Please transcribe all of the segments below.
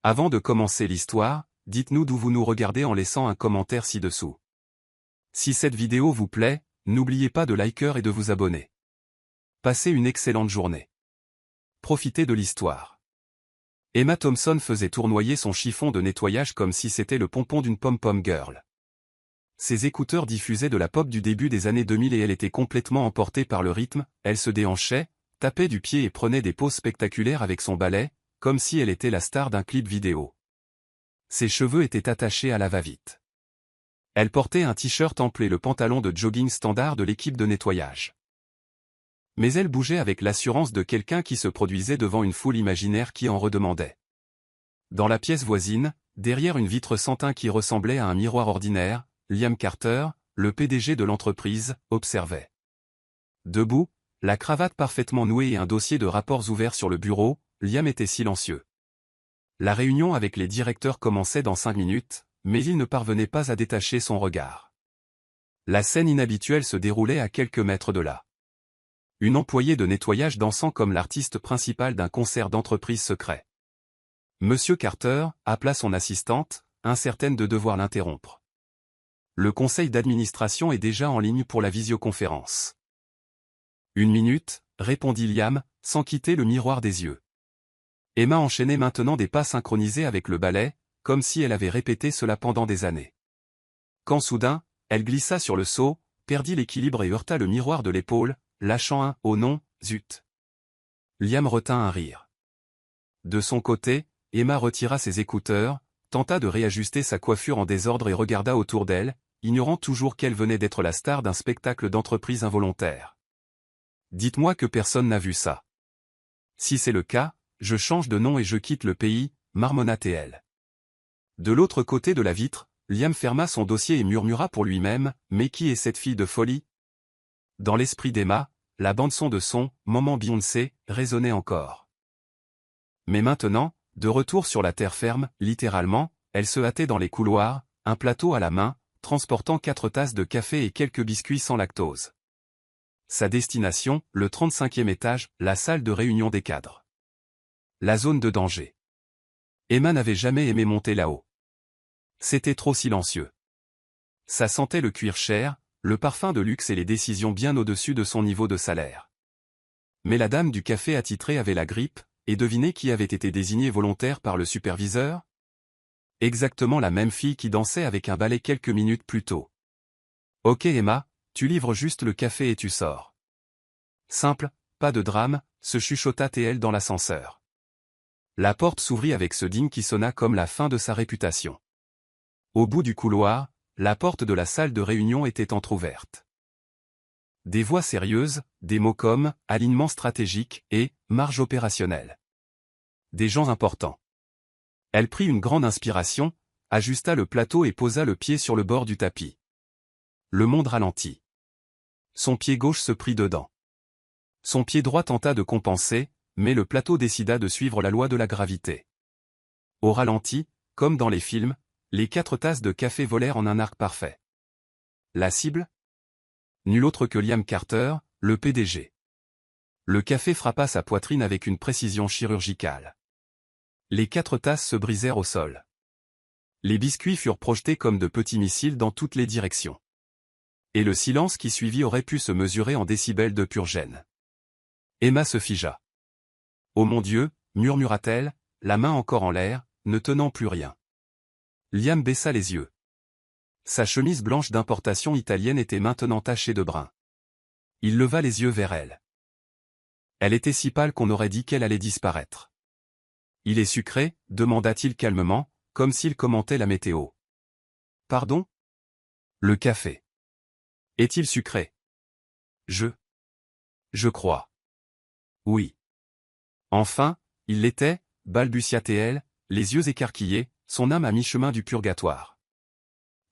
Avant de commencer l'histoire, dites-nous d'où vous nous regardez en laissant un commentaire ci-dessous. Si cette vidéo vous plaît, n'oubliez pas de liker et de vous abonner. Passez une excellente journée. Profitez de l'histoire. Emma Thompson faisait tournoyer son chiffon de nettoyage comme si c'était le pompon d'une pom-pom girl. Ses écouteurs diffusaient de la pop du début des années 2000 et elle était complètement emportée par le rythme, elle se déhanchait, tapait du pied et prenait des poses spectaculaires avec son balai, comme si elle était la star d'un clip vidéo. Ses cheveux étaient attachés à la va-vite. Elle portait un t-shirt ample et le pantalon de jogging standard de l'équipe de nettoyage. Mais elle bougeait avec l'assurance de quelqu'un qui se produisait devant une foule imaginaire qui en redemandait. Dans la pièce voisine, derrière une vitre sans teint qui ressemblait à un miroir ordinaire, Liam Carter, le PDG de l'entreprise, observait. Debout, la cravate parfaitement nouée et un dossier de rapports ouverts sur le bureau, Liam était silencieux. La réunion avec les directeurs commençait dans 5 minutes, mais il ne parvenait pas à détacher son regard. La scène inhabituelle se déroulait à quelques mètres de là. Une employée de nettoyage dansant comme l'artiste principal d'un concert d'entreprise secret. Monsieur Carter appela son assistante, incertaine de devoir l'interrompre. Le conseil d'administration est déjà en ligne pour la visioconférence. 1 minute, répondit Liam, sans quitter le miroir des yeux. Emma enchaînait maintenant des pas synchronisés avec le balai, comme si elle avait répété cela pendant des années. Quand soudain, elle glissa sur le seau, perdit l'équilibre et heurta le miroir de l'épaule, lâchant un « oh non, zut ». Liam retint un rire. De son côté, Emma retira ses écouteurs, tenta de réajuster sa coiffure en désordre et regarda autour d'elle, ignorant toujours qu'elle venait d'être la star d'un spectacle d'entreprise involontaire. « Dites-moi que personne n'a vu ça. Si c'est le cas, je change de nom et je quitte le pays, marmonna-t-elle. De l'autre côté de la vitre, Liam ferma son dossier et murmura pour lui-même, « Mais qui est cette fille de folie ?» Dans l'esprit d'Emma, la bande-son de son « Moment Beyoncé » résonnait encore. Mais maintenant, de retour sur la terre ferme, littéralement, elle se hâtait dans les couloirs, un plateau à la main, transportant 4 tasses de café et quelques biscuits sans lactose. Sa destination, le 35e étage, la salle de réunion des cadres. La zone de danger. Emma n'avait jamais aimé monter là-haut. C'était trop silencieux. Ça sentait le cuir cher, le parfum de luxe et les décisions bien au-dessus de son niveau de salaire. Mais la dame du café attitré avait la grippe, et devinez qui avait été désignée volontaire par le superviseur? Exactement la même fille qui dansait avec un balai quelques minutes plus tôt. Ok Emma, tu livres juste le café et tu sors. Simple, pas de drame, se chuchota TL dans l'ascenseur. La porte s'ouvrit avec ce ding qui sonna comme la fin de sa réputation. Au bout du couloir, la porte de la salle de réunion était entr'ouverte. Des voix sérieuses, des mots comme « alignement stratégique » et « marge opérationnelle ». Des gens importants. Elle prit une grande inspiration, ajusta le plateau et posa le pied sur le bord du tapis. Le monde ralentit. Son pied gauche se prit dedans. Son pied droit tenta de compenser, mais le plateau décida de suivre la loi de la gravité. Au ralenti, comme dans les films, les 4 tasses de café volèrent en un arc parfait. La cible? Nul autre que Liam Carter, le PDG. Le café frappa sa poitrine avec une précision chirurgicale. Les 4 tasses se brisèrent au sol. Les biscuits furent projetés comme de petits missiles dans toutes les directions. Et le silence qui suivit aurait pu se mesurer en décibels de pure gêne. Emma se figea. « Oh mon Dieu » murmura-t-elle, la main encore en l'air, ne tenant plus rien. Liam baissa les yeux. Sa chemise blanche d'importation italienne était maintenant tachée de brun. Il leva les yeux vers elle. Elle était si pâle qu'on aurait dit qu'elle allait disparaître. « Il est sucré » demanda-t-il calmement, comme s'il commentait la météo. « Pardon ? Le café. Est-il sucré ? Je crois. Oui. Enfin, il l'était, balbutia-t-elle, les yeux écarquillés, son âme à mi-chemin du purgatoire.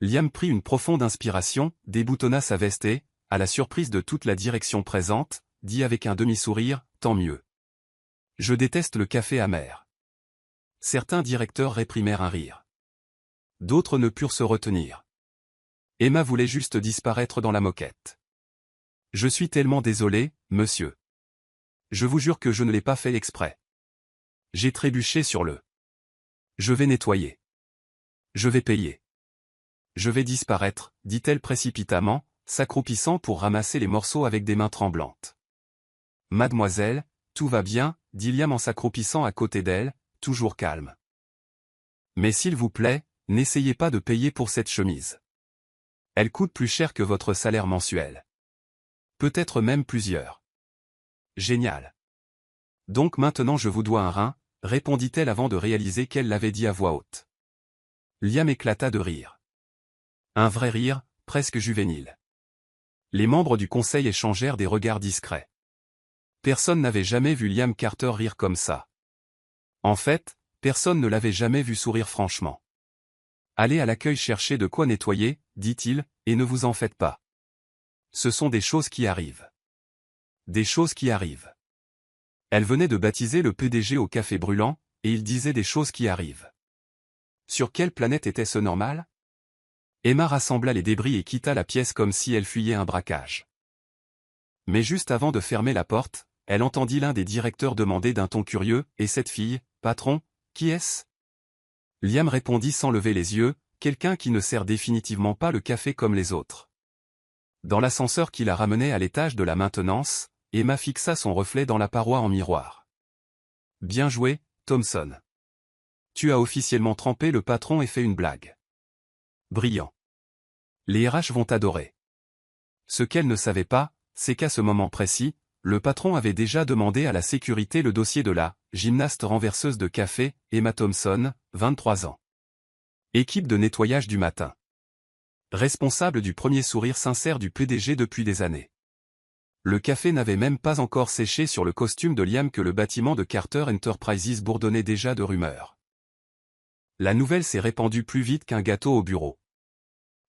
Liam prit une profonde inspiration, déboutonna sa veste et, à la surprise de toute la direction présente, dit avec un demi-sourire, « Tant mieux. Je déteste le café amer. » Certains directeurs réprimèrent un rire. D'autres ne purent se retenir. Emma voulait juste disparaître dans la moquette. « Je suis tellement désolé, monsieur. Je vous jure que je ne l'ai pas fait exprès. J'ai trébuché sur le... » Je vais nettoyer. Je vais payer. Je vais disparaître, dit-elle précipitamment, s'accroupissant pour ramasser les morceaux avec des mains tremblantes. Mademoiselle, tout va bien, dit Liam en s'accroupissant à côté d'elle, toujours calme. Mais s'il vous plaît, n'essayez pas de payer pour cette chemise. Elle coûte plus cher que votre salaire mensuel. Peut-être même plusieurs. Génial. Donc maintenant je vous dois un rein, répondit-elle avant de réaliser qu'elle l'avait dit à voix haute. Liam éclata de rire. Un vrai rire, presque juvénile. Les membres du conseil échangèrent des regards discrets. Personne n'avait jamais vu Liam Carter rire comme ça. En fait, personne ne l'avait jamais vu sourire franchement. Allez à l'accueil chercher de quoi nettoyer, dit-il, et ne vous en faites pas. Ce sont des choses qui arrivent. Des choses qui arrivent. Elle venait de baptiser le PDG au café brûlant, et il disait des choses qui arrivent. Sur quelle planète était-ce normal? Emma rassembla les débris et quitta la pièce comme si elle fuyait un braquage. Mais juste avant de fermer la porte, elle entendit l'un des directeurs demander d'un ton curieux, « Et cette fille, patron, qui est-ce » Liam répondit sans lever les yeux, « Quelqu'un qui ne sert définitivement pas le café comme les autres. » Dans l'ascenseur qui la ramenait à l'étage de la maintenance, Emma fixa son reflet dans la paroi en miroir. « Bien joué, Thompson. Tu as officiellement trempé le patron et fait une blague. Brillant. Les RH vont t'adorer. » Ce qu'elle ne savait pas, c'est qu'à ce moment précis, le patron avait déjà demandé à la sécurité le dossier de la gymnaste renverseuse de café, Emma Thompson, 23 ans. Équipe de nettoyage du matin. Responsable du premier sourire sincère du PDG depuis des années. Le café n'avait même pas encore séché sur le costume de Liam que le bâtiment de Carter Enterprises bourdonnait déjà de rumeurs. La nouvelle s'est répandue plus vite qu'un gâteau au bureau.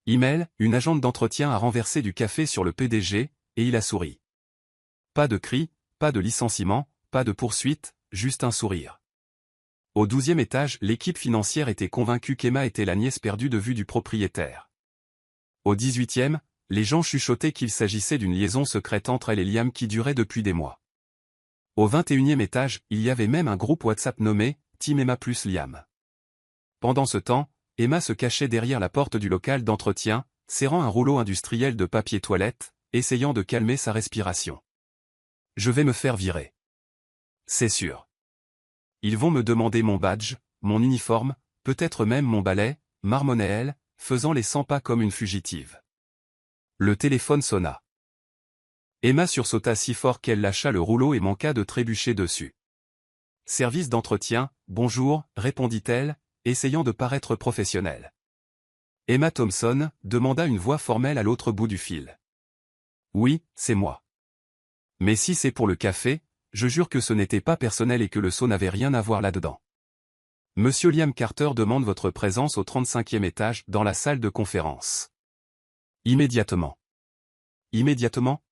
Email, une agente d'entretien a renversé du café sur le PDG, et il a souri. Pas de cris, pas de licenciement, pas de poursuite, juste un sourire. Au 12e étage, l'équipe financière était convaincue qu'Emma était la nièce perdue de vue du propriétaire. Au 18e, les gens chuchotaient qu'il s'agissait d'une liaison secrète entre elle et Liam qui durait depuis des mois. Au 21e étage, il y avait même un groupe WhatsApp nommé « Team Emma plus Liam ». Pendant ce temps, Emma se cachait derrière la porte du local d'entretien, serrant un rouleau industriel de papier toilette, essayant de calmer sa respiration. « Je vais me faire virer. C'est sûr. Ils vont me demander mon badge, mon uniforme, peut-être même mon balai, marmonnait-elle, faisant les 100 pas comme une fugitive. Le téléphone sonna. Emma sursauta si fort qu'elle lâcha le rouleau et manqua de trébucher dessus. « Service d'entretien, bonjour, répondit-elle, essayant de paraître professionnelle. Emma Thompson, demanda une voix formelle à l'autre bout du fil. Oui, c'est moi. Mais si c'est pour le café, je jure que ce n'était pas personnel et que le seau n'avait rien à voir là-dedans. Monsieur Liam Carter demande votre présence au 35e étage dans la salle de conférence. Immédiatement. Immédiatement?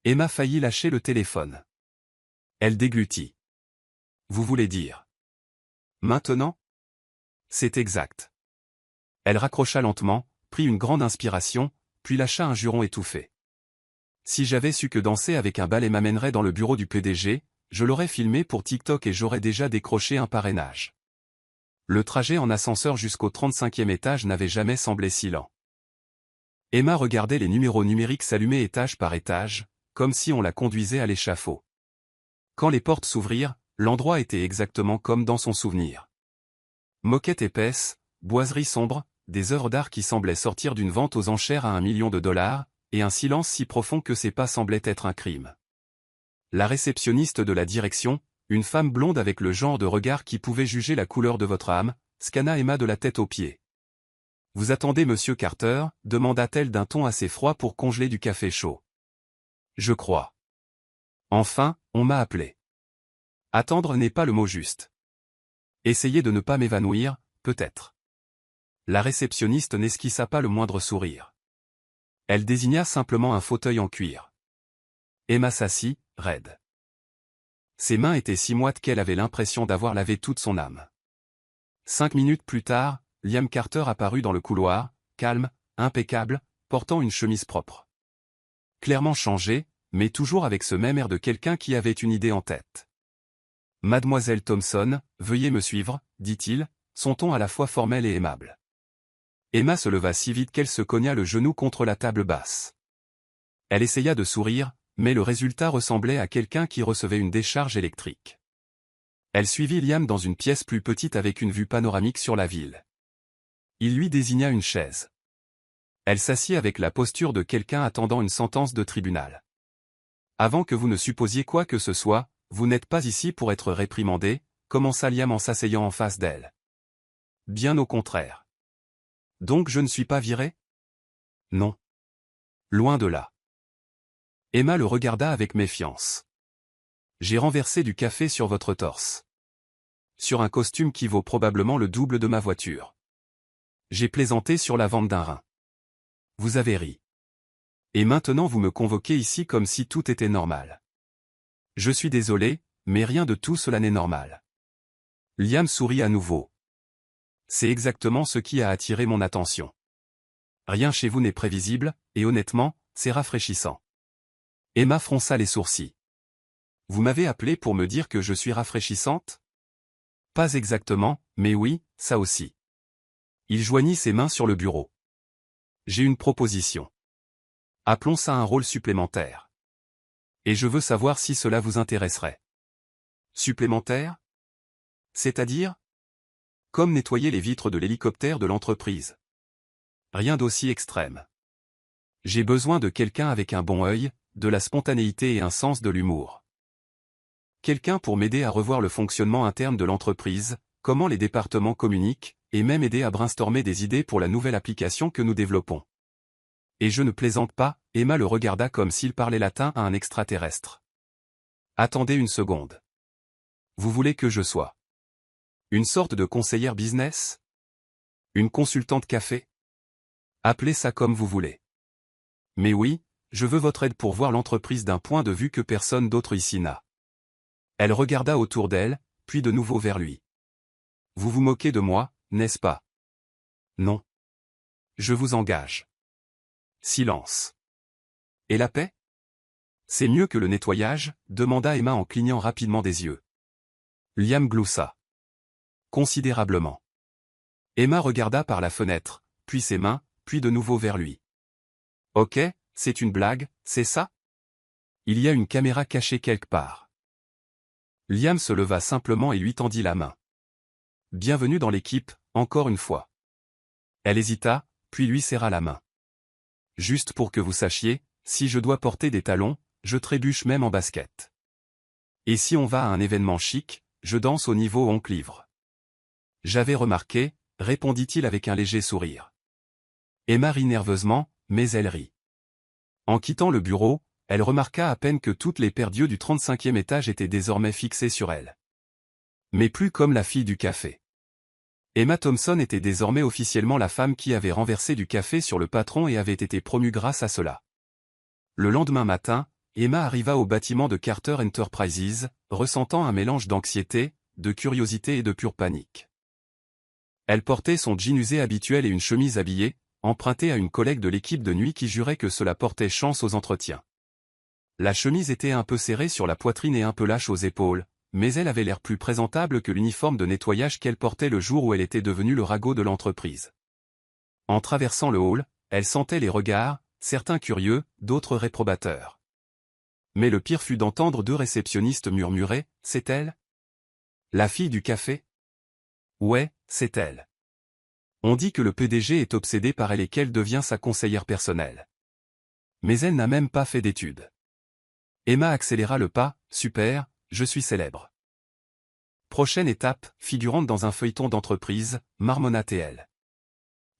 Emma faillit lâcher le téléphone. Elle déglutit. Vous voulez dire? Maintenant? C'est exact. Elle raccrocha lentement, prit une grande inspiration, puis lâcha un juron étouffé. Si j'avais su que danser avec un balai m'amènerait dans le bureau du PDG, je l'aurais filmé pour TikTok et j'aurais déjà décroché un parrainage. Le trajet en ascenseur jusqu'au 35e étage n'avait jamais semblé si lent. Emma regardait les numéros numériques s'allumer étage par étage, comme si on la conduisait à l'échafaud. Quand les portes s'ouvrirent, l'endroit était exactement comme dans son souvenir. Moquette épaisse, boiserie sombre, des œuvres d'art qui semblaient sortir d'une vente aux enchères à $1 million, et un silence si profond que ses pas semblaient être un crime. La réceptionniste de la direction, une femme blonde avec le genre de regard qui pouvait juger la couleur de votre âme, scanna Emma de la tête aux pieds. « Vous attendez Monsieur Carter » demanda-t-elle d'un ton assez froid pour congeler du café chaud. « Je crois. Enfin, on m'a appelé. Attendre n'est pas le mot juste. Essayez de ne pas m'évanouir, peut-être. » La réceptionniste n'esquissa pas le moindre sourire. Elle désigna simplement un fauteuil en cuir. Emma s'assit, raide. Ses mains étaient si moites qu'elle avait l'impression d'avoir lavé toute son âme. 5 minutes plus tard, Liam Carter apparut dans le couloir, calme, impeccable, portant une chemise propre. Clairement changé, mais toujours avec ce même air de quelqu'un qui avait une idée en tête. « Mademoiselle Thompson, veuillez me suivre, dit-il, son ton à la fois formel et aimable. Emma se leva si vite qu'elle se cogna le genou contre la table basse. Elle essaya de sourire, mais le résultat ressemblait à quelqu'un qui recevait une décharge électrique. Elle suivit Liam dans une pièce plus petite avec une vue panoramique sur la ville. Il lui désigna une chaise. Elle s'assit avec la posture de quelqu'un attendant une sentence de tribunal. Avant que vous ne supposiez quoi que ce soit, vous n'êtes pas ici pour être réprimandé, commença Liam en s'asseyant en face d'elle. Bien au contraire. Donc je ne suis pas viré? Non. Loin de là. Emma le regarda avec méfiance. J'ai renversé du café sur votre torse. Sur un costume qui vaut probablement le double de ma voiture. J'ai plaisanté sur la vente d'un rein. Vous avez ri. Et maintenant vous me convoquez ici comme si tout était normal. Je suis désolé, mais rien de tout cela n'est normal. Liam sourit à nouveau. C'est exactement ce qui a attiré mon attention. Rien chez vous n'est prévisible, et honnêtement, c'est rafraîchissant. Emma fronça les sourcils. Vous m'avez appelé pour me dire que je suis rafraîchissante? Pas exactement, mais oui, ça aussi. Il joignit ses mains sur le bureau. J'ai une proposition. Appelons ça un rôle supplémentaire. Et je veux savoir si cela vous intéresserait. Supplémentaire? C'est-à-dire? Comme nettoyer les vitres de l'hélicoptère de l'entreprise. Rien d'aussi extrême. J'ai besoin de quelqu'un avec un bon œil, de la spontanéité et un sens de l'humour. Quelqu'un pour m'aider à revoir le fonctionnement interne de l'entreprise, comment les départements communiquent, et même aider à brainstormer des idées pour la nouvelle application que nous développons. Et je ne plaisante pas, Emma le regarda comme s'il parlait latin à un extraterrestre. Attendez une seconde. Vous voulez que je sois une sorte de conseillère business? Une consultante café? Appelez ça comme vous voulez. Mais oui, je veux votre aide pour voir l'entreprise d'un point de vue que personne d'autre ici n'a. Elle regarda autour d'elle, puis de nouveau vers lui. Vous vous moquez de moi, n'est-ce pas? Non. Je vous engage. Silence. Et la paix? C'est mieux que le nettoyage, demanda Emma en clignant rapidement des yeux. Liam gloussa. Considérablement. Emma regarda par la fenêtre, puis ses mains, puis de nouveau vers lui. Ok, c'est une blague, c'est ça? Il y a une caméra cachée quelque part. Liam se leva simplement et lui tendit la main. Bienvenue dans l'équipe, encore une fois. Elle hésita, puis lui serra la main. Juste pour que vous sachiez, si je dois porter des talons, je trébuche même en basket. Et si on va à un événement chic, je danse au niveau oncle ivre. J'avais remarqué, répondit-il avec un léger sourire. Emma rit nerveusement, mais elle rit. En quittant le bureau, elle remarqua à peine que toutes les paires d'yeux du 35e étage étaient désormais fixées sur elle. Mais plus comme la fille du café. Emma Thompson était désormais officiellement la femme qui avait renversé du café sur le patron et avait été promue grâce à cela. Le lendemain matin, Emma arriva au bâtiment de Carter Enterprises, ressentant un mélange d'anxiété, de curiosité et de pure panique. Elle portait son jean usé habituel et une chemise habillée, empruntée à une collègue de l'équipe de nuit qui jurait que cela portait chance aux entretiens. La chemise était un peu serrée sur la poitrine et un peu lâche aux épaules, mais elle avait l'air plus présentable que l'uniforme de nettoyage qu'elle portait le jour où elle était devenue le ragot de l'entreprise. En traversant le hall, elle sentait les regards, certains curieux, d'autres réprobateurs. Mais le pire fut d'entendre deux réceptionnistes murmurer, « C'est elle? La fille du café? Ouais, c'est elle. On dit que le PDG est obsédé par elle et qu'elle devient sa conseillère personnelle. Mais elle n'a même pas fait d'études. » Emma accéléra le pas, « Super, je suis célèbre. » Prochaine étape, figurante dans un feuilleton d'entreprise, marmonna-t-elle.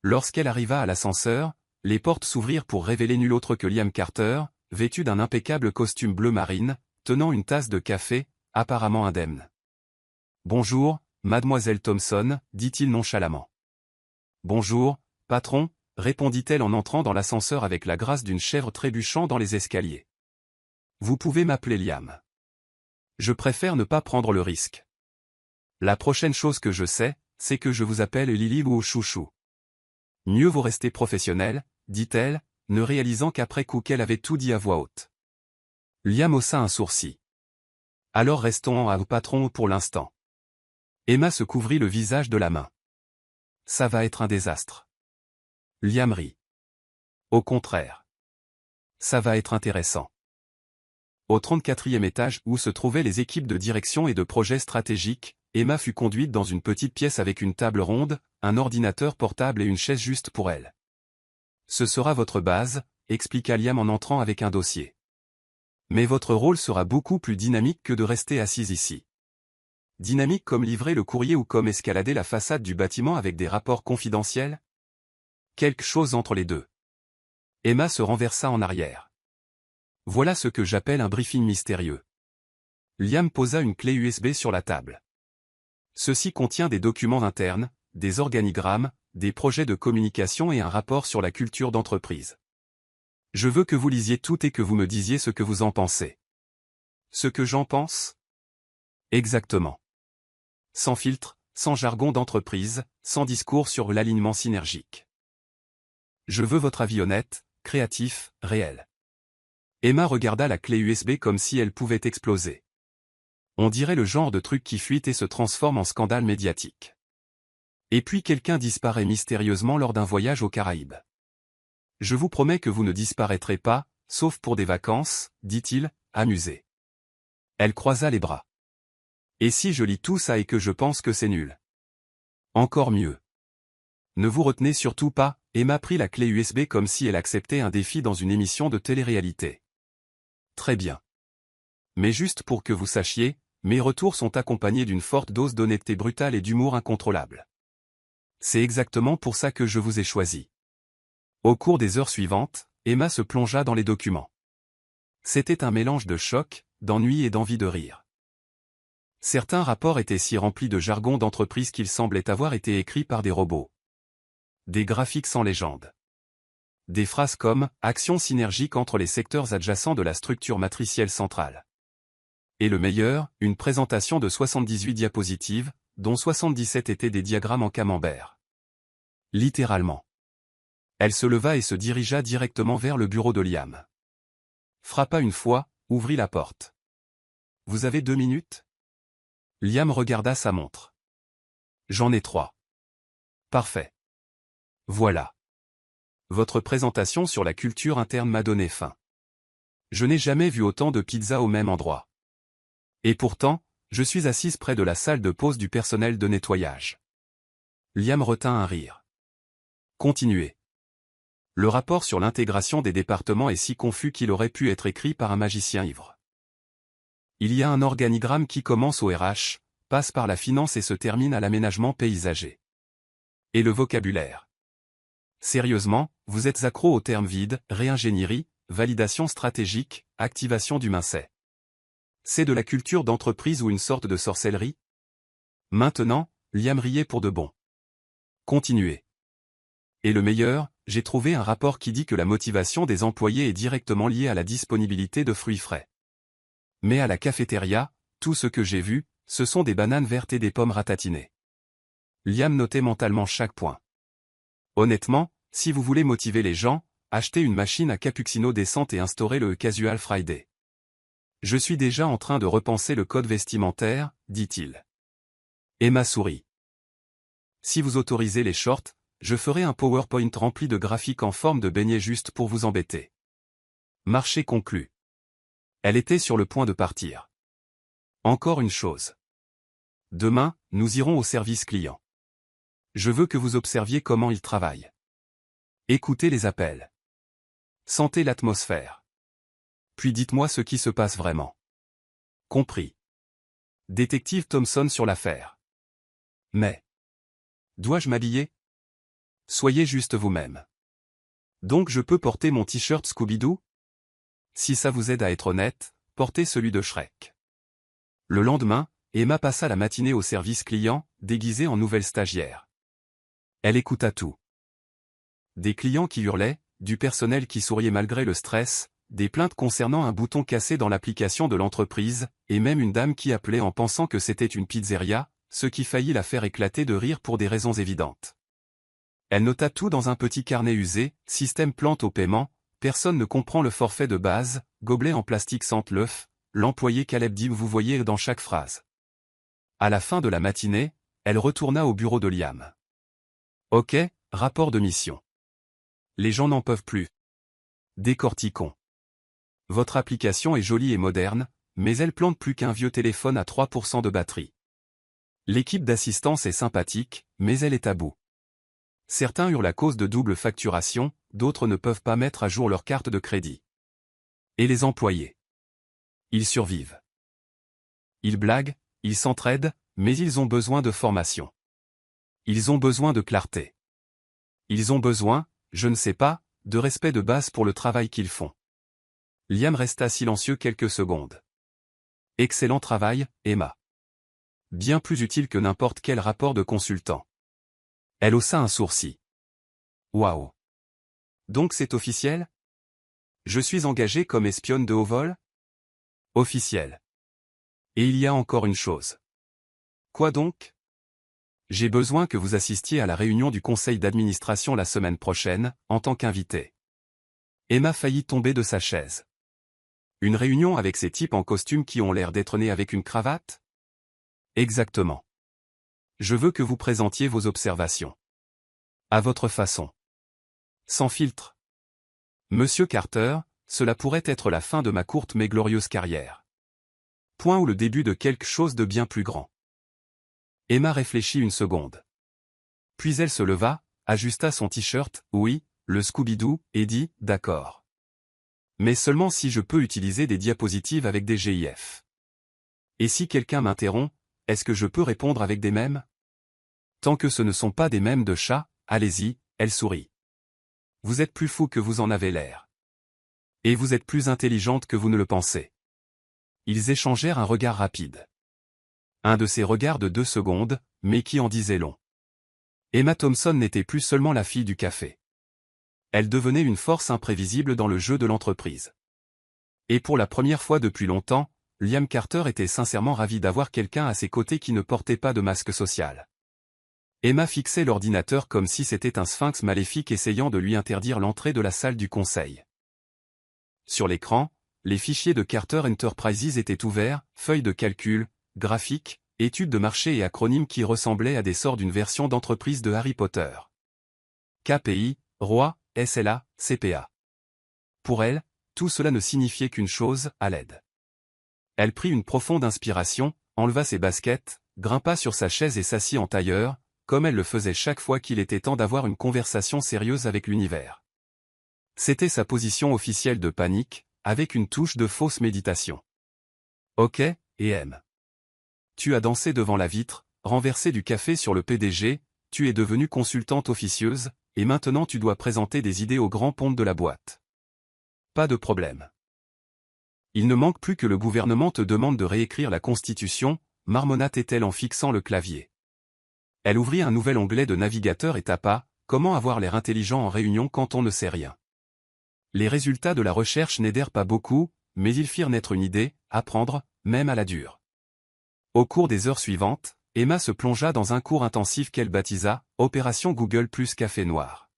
Lorsqu'elle arriva à l'ascenseur, les portes s'ouvrirent pour révéler nul autre que Liam Carter, vêtu d'un impeccable costume bleu marine, tenant une tasse de café, apparemment indemne. « Bonjour, mademoiselle Thompson, dit-il nonchalamment. « Bonjour, patron, répondit-elle en entrant dans l'ascenseur avec la grâce d'une chèvre trébuchant dans les escaliers. Vous pouvez m'appeler Liam. Je préfère ne pas prendre le risque. La prochaine chose que je sais, c'est que je vous appelle Lily ou Chouchou. Mieux vaut rester professionnel, dit-elle, ne réalisant qu'après coup qu'elle avait tout dit à voix haute. Liam haussa un sourcil. Alors restons à patron pour l'instant. Emma se couvrit le visage de la main. Ça va être un désastre. Liam rit. Au contraire. Ça va être intéressant. Au 34e étage où se trouvaient les équipes de direction et de projet stratégiques, Emma fut conduite dans une petite pièce avec une table ronde, un ordinateur portable et une chaise juste pour elle. Ce sera votre base, expliqua Liam en entrant avec un dossier. Mais votre rôle sera beaucoup plus dynamique que de rester assise ici. Dynamique comme livrer le courrier ou comme escalader la façade du bâtiment avec des rapports confidentiels? Quelque chose entre les deux. Emma se renversa en arrière. Voilà ce que j'appelle un briefing mystérieux. Liam posa une clé USB sur la table. Ceci contient des documents internes, des organigrammes, des projets de communication et un rapport sur la culture d'entreprise. Je veux que vous lisiez tout et que vous me disiez ce que vous en pensez. Ce que j'en pense? Exactement. Sans filtre, sans jargon d'entreprise, sans discours sur l'alignement synergique. Je veux votre avis honnête, créatif, réel. Emma regarda la clé USB comme si elle pouvait exploser. On dirait le genre de truc qui fuite et se transforme en scandale médiatique. Et puis quelqu'un disparaît mystérieusement lors d'un voyage aux Caraïbes. Je vous promets que vous ne disparaîtrez pas, sauf pour des vacances, dit-il, amusé. Elle croisa les bras. Et si je lis tout ça et que je pense que c'est nul? Encore mieux. Ne vous retenez surtout pas, Emma prit la clé USB comme si elle acceptait un défi dans une émission de télé-réalité. Très bien. Mais juste pour que vous sachiez, mes retours sont accompagnés d'une forte dose d'honnêteté brutale et d'humour incontrôlable. C'est exactement pour ça que je vous ai choisi. Au cours des heures suivantes, Emma se plongea dans les documents. C'était un mélange de choc, d'ennui et d'envie de rire. Certains rapports étaient si remplis de jargon d'entreprise qu'ils semblaient avoir été écrits par des robots. Des graphiques sans légende. Des phrases comme « action synergique entre les secteurs adjacents de la structure matricielle centrale ». Et le meilleur, une présentation de 78 diapositives, dont 77 étaient des diagrammes en camembert. Littéralement. Elle se leva et se dirigea directement vers le bureau de Liam. Frappa une fois, ouvrit la porte. « Vous avez 2 minutes ?» Liam regarda sa montre. « J'en ai 3. » Parfait. Voilà. Votre présentation sur la culture interne m'a donné faim. Je n'ai jamais vu autant de pizzas au même endroit. Et pourtant, je suis assise près de la salle de pause du personnel de nettoyage. Liam retint un rire. Continuez. Le rapport sur l'intégration des départements est si confus qu'il aurait pu être écrit par un magicien ivre. Il y a un organigramme qui commence au RH, passe par la finance et se termine à l'aménagement paysager. Et le vocabulaire. Sérieusement, vous êtes accro aux termes vides, réingénierie, validation stratégique, activation du mindset. C'est de la culture d'entreprise ou une sorte de sorcellerie? Maintenant, Liam riait pour de bon. Continuez. Et le meilleur, j'ai trouvé un rapport qui dit que la motivation des employés est directement liée à la disponibilité de fruits frais. Mais à la cafétéria, tout ce que j'ai vu, ce sont des bananes vertes et des pommes ratatinées. Liam notait mentalement chaque point. Honnêtement, si vous voulez motiver les gens, achetez une machine à cappuccino décente et instaurez le Casual Friday. Je suis déjà en train de repenser le code vestimentaire, dit-il. Emma sourit. Si vous autorisez les shorts, je ferai un PowerPoint rempli de graphiques en forme de beignet juste pour vous embêter. Marché conclu. Elle était sur le point de partir. Encore une chose. Demain, nous irons au service client. Je veux que vous observiez comment ils travaillent. Écoutez les appels. Sentez l'atmosphère. Puis dites-moi ce qui se passe vraiment. Compris. Détective Thompson sur l'affaire. Mais. Dois-je m'habiller? Soyez juste vous-même. Donc je peux porter mon t-shirt Scooby-Doo? Si ça vous aide à être honnête, portez celui de Shrek. Le lendemain, Emma passa la matinée au service client, déguisée en nouvelle stagiaire. Elle écouta tout. Des clients qui hurlaient, du personnel qui souriait malgré le stress, des plaintes concernant un bouton cassé dans l'application de l'entreprise, et même une dame qui appelait en pensant que c'était une pizzeria, ce qui faillit la faire éclater de rire pour des raisons évidentes. Elle nota tout dans un petit carnet usé, système plante au paiement, personne ne comprend le forfait de base, gobelet en plastique sente l'œuf, l'employé Caleb dit vous voyez dans chaque phrase. À la fin de la matinée, elle retourna au bureau de Liam. Ok, rapport de mission. Les gens n'en peuvent plus. Décortiquons. Votre application est jolie et moderne, mais elle plante plus qu'un vieux téléphone à 3% de batterie. L'équipe d'assistance est sympathique, mais elle est à bout. Certains hurlent à cause de double facturation, d'autres ne peuvent pas mettre à jour leur carte de crédit. Et les employés? Ils survivent. Ils blaguent, ils s'entraident, mais ils ont besoin de formation. Ils ont besoin de clarté. Ils ont besoin, je ne sais pas, de respect de base pour le travail qu'ils font. Liam resta silencieux quelques secondes. Excellent travail, Emma. Bien plus utile que n'importe quel rapport de consultant. Elle haussa un sourcil. Waouh. Donc c'est officiel? Je suis engagée comme espionne de haut vol? Officiel. Et il y a encore une chose. Quoi donc? J'ai besoin que vous assistiez à la réunion du conseil d'administration la semaine prochaine, en tant qu'invité. Emma faillit tomber de sa chaise. Une réunion avec ces types en costume qui ont l'air d'être nés avec une cravate? Exactement. Je veux que vous présentiez vos observations. À votre façon. Sans filtre. Monsieur Carter, cela pourrait être la fin de ma courte mais glorieuse carrière. Point ou le début de quelque chose de bien plus grand. Emma réfléchit une seconde. Puis elle se leva, ajusta son t-shirt, oui, le Scooby-Doo, et dit, d'accord. Mais seulement si je peux utiliser des diapositives avec des GIF. Et si quelqu'un m'interrompt, est-ce que je peux répondre avec des mèmes? Tant que ce ne sont pas des mèmes de chat, allez-y, elle sourit. Vous êtes plus fou que vous en avez l'air. Et vous êtes plus intelligente que vous ne le pensez. Ils échangèrent un regard rapide. Un de ces regards de 2 secondes, mais qui en disait long. Emma Thompson n'était plus seulement la fille du café. Elle devenait une force imprévisible dans le jeu de l'entreprise. Et pour la première fois depuis longtemps, Liam Carter était sincèrement ravi d'avoir quelqu'un à ses côtés qui ne portait pas de masque social. Emma fixait l'ordinateur comme si c'était un sphinx maléfique essayant de lui interdire l'entrée de la salle du conseil. Sur l'écran, les fichiers de Carter Enterprises étaient ouverts, feuilles de calcul, graphiques, études de marché et acronymes qui ressemblaient à des sorts d'une version d'entreprise de Harry Potter. KPI, ROI, SLA, CPA. Pour elle, tout cela ne signifiait qu'une chose, à l'aide. Elle prit une profonde inspiration, enleva ses baskets, grimpa sur sa chaise et s'assit en tailleur, comme elle le faisait chaque fois qu'il était temps d'avoir une conversation sérieuse avec l'univers. C'était sa position officielle de panique, avec une touche de fausse méditation. Ok, et M. Tu as dansé devant la vitre, renversé du café sur le PDG, tu es devenue consultante officieuse, et maintenant tu dois présenter des idées au grand ponte de la boîte. Pas de problème. Il ne manque plus que le gouvernement te demande de réécrire la Constitution, marmonna-t-elle en fixant le clavier. Elle ouvrit un nouvel onglet de navigateur et tapa « Comment avoir l'air intelligent en réunion quand on ne sait rien ». Les résultats de la recherche n'aidèrent pas beaucoup, mais ils firent naître une idée, apprendre, même à la dure. Au cours des heures suivantes, Emma se plongea dans un cours intensif qu'elle baptisa « Opération Google plus Café Noir ».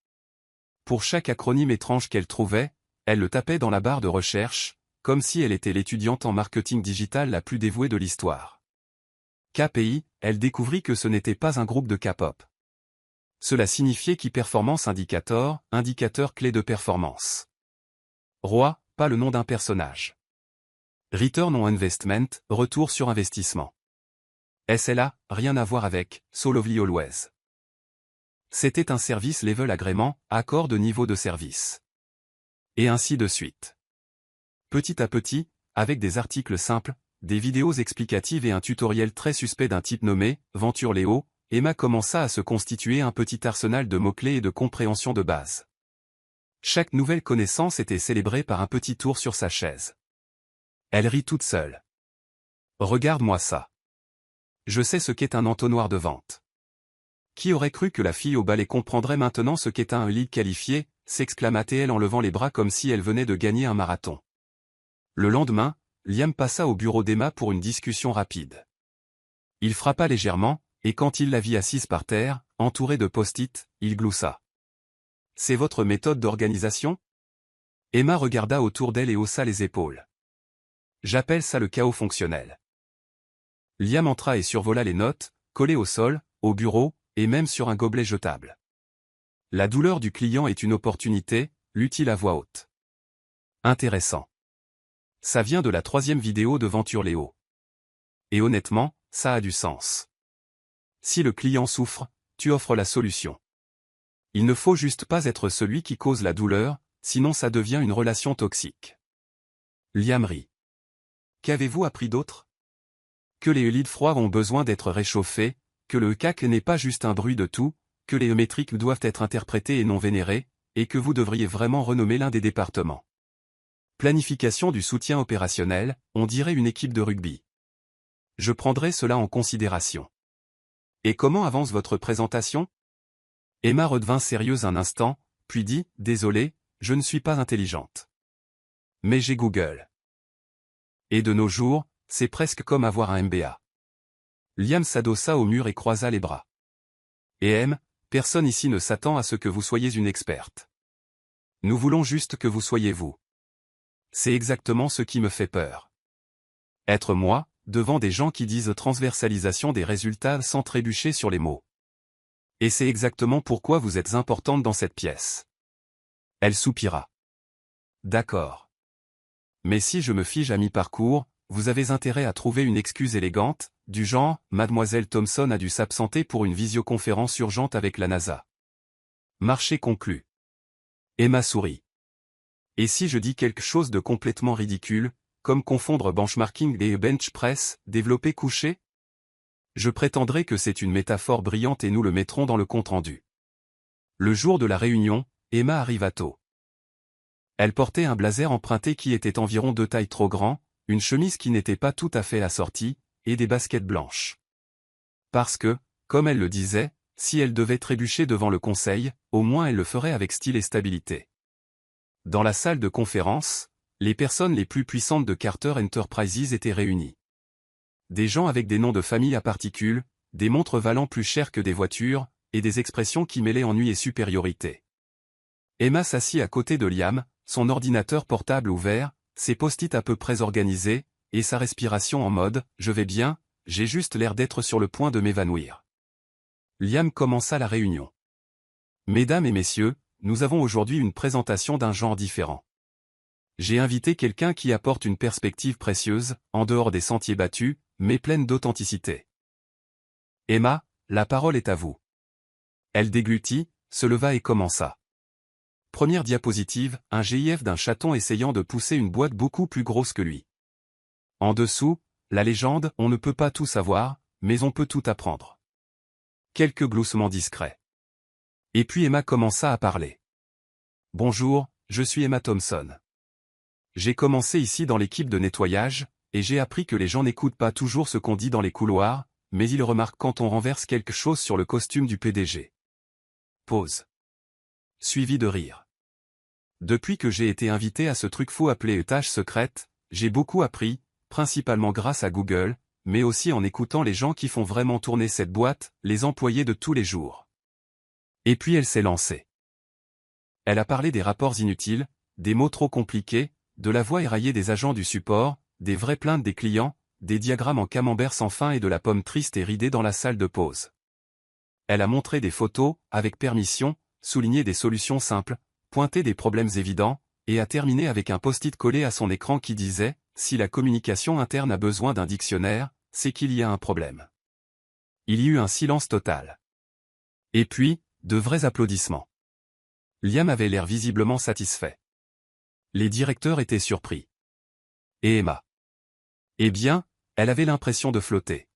Pour chaque acronyme étrange qu'elle trouvait, elle le tapait dans la barre de recherche, comme si elle était l'étudiante en marketing digital la plus dévouée de l'histoire. KPI, elle découvrit que ce n'était pas un groupe de K-pop. Cela signifiait Key Performance Indicator, indicateur clé de performance. ROI, pas le nom d'un personnage. Return on Investment, retour sur investissement. SLA, rien à voir avec So Lovely Always. C'était un service level agrément, accord de niveau de service. Et ainsi de suite. Petit à petit, avec des articles simples, des vidéos explicatives et un tutoriel très suspect d'un type nommé Venture Léo, Emma commença à se constituer un petit arsenal de mots-clés et de compréhension de base. Chaque nouvelle connaissance était célébrée par un petit tour sur sa chaise. Elle rit toute seule. Regarde-moi ça. Je sais ce qu'est un entonnoir de vente. Qui aurait cru que la fille au balai comprendrait maintenant ce qu'est un lead qualifié, s'exclama-t-elle en levant les bras comme si elle venait de gagner un marathon. Le lendemain, Liam passa au bureau d'Emma pour une discussion rapide. Il frappa légèrement, et quand il la vit assise par terre, entourée de post-it, il gloussa. « C'est votre méthode d'organisation » Emma regarda autour d'elle et haussa les épaules. « J'appelle ça le chaos fonctionnel. » Liam entra et survola les notes, collées au sol, au bureau, et même sur un gobelet jetable. La douleur du client est une opportunité, lut-il à voix haute. Intéressant. Ça vient de la 3e vidéo de Venture Léo. Et honnêtement, ça a du sens. Si le client souffre, tu offres la solution. Il ne faut juste pas être celui qui cause la douleur, sinon ça devient une relation toxique. Liam rit. Qu'avez-vous appris d'autre? Que les lides froids ont besoin d'être réchauffés, que le CAC n'est pas juste un bruit de tout, que les métriques doivent être interprétées et non vénérées, et que vous devriez vraiment renommer l'un des départements. Planification du soutien opérationnel, on dirait une équipe de rugby. Je prendrai cela en considération. Et comment avance votre présentation? Emma redevint sérieuse un instant, puis dit, désolé, je ne suis pas intelligente. Mais j'ai Google. Et de nos jours, c'est presque comme avoir un MBA. Liam s'adossa au mur et croisa les bras. Et personne ici ne s'attend à ce que vous soyez une experte. Nous voulons juste que vous soyez vous. C'est exactement ce qui me fait peur. Être moi, devant des gens qui disent transversalisation des résultats sans trébucher sur les mots. Et c'est exactement pourquoi vous êtes importante dans cette pièce. Elle soupira. D'accord. Mais si je me fige à mi-parcours, vous avez intérêt à trouver une excuse élégante, du genre, Mademoiselle Thompson a dû s'absenter pour une visioconférence urgente avec la NASA. Marché conclu. Emma sourit. Et si je dis quelque chose de complètement ridicule, comme confondre benchmarking et bench press, développé couché? Je prétendrai que c'est une métaphore brillante et nous le mettrons dans le compte-rendu. Le jour de la réunion, Emma arriva tôt. Elle portait un blazer emprunté qui était environ 2 tailles trop grand, une chemise qui n'était pas tout à fait assortie, et des baskets blanches. Parce que, comme elle le disait, si elle devait trébucher devant le conseil, au moins elle le ferait avec style et stabilité. Dans la salle de conférence, les personnes les plus puissantes de Carter Enterprises étaient réunies. Des gens avec des noms de famille à particules, des montres valant plus cher que des voitures, et des expressions qui mêlaient ennui et supériorité. Emma s'assit à côté de Liam, son ordinateur portable ouvert, ses post-it à peu près organisés, et sa respiration en mode « je vais bien, j'ai juste l'air d'être sur le point de m'évanouir ». Liam commença la réunion. Mesdames et messieurs, nous avons aujourd'hui une présentation d'un genre différent. J'ai invité quelqu'un qui apporte une perspective précieuse, en dehors des sentiers battus, mais pleine d'authenticité. Emma, la parole est à vous. Elle déglutit, se leva et commença. Première diapositive, un GIF d'un chaton essayant de pousser une boîte beaucoup plus grosse que lui. En dessous, la légende, on ne peut pas tout savoir, mais on peut tout apprendre. Quelques gloussements discrets. Et puis Emma commença à parler. Bonjour, je suis Emma Thompson. J'ai commencé ici dans l'équipe de nettoyage, et j'ai appris que les gens n'écoutent pas toujours ce qu'on dit dans les couloirs, mais ils remarquent quand on renverse quelque chose sur le costume du PDG. Pause. Suivi de rire. Depuis que j'ai été invité à ce truc fou appelé tâche secrète, j'ai beaucoup appris, principalement grâce à Google, mais aussi en écoutant les gens qui font vraiment tourner cette boîte, les employés de tous les jours. Et puis elle s'est lancée. Elle a parlé des rapports inutiles, des mots trop compliqués, de la voix éraillée des agents du support, des vraies plaintes des clients, des diagrammes en camembert sans fin et de la pomme triste et ridée dans la salle de pause. Elle a montré des photos, avec permission, souligné des solutions simples, pointé des problèmes évidents, et a terminé avec un post-it collé à son écran qui disait « Si la communication interne a besoin d'un dictionnaire, c'est qu'il y a un problème ». Il y eut un silence total. Et puis, de vrais applaudissements. Liam avait l'air visiblement satisfait. Les directeurs étaient surpris. Et Emma? Eh bien, elle avait l'impression de flotter.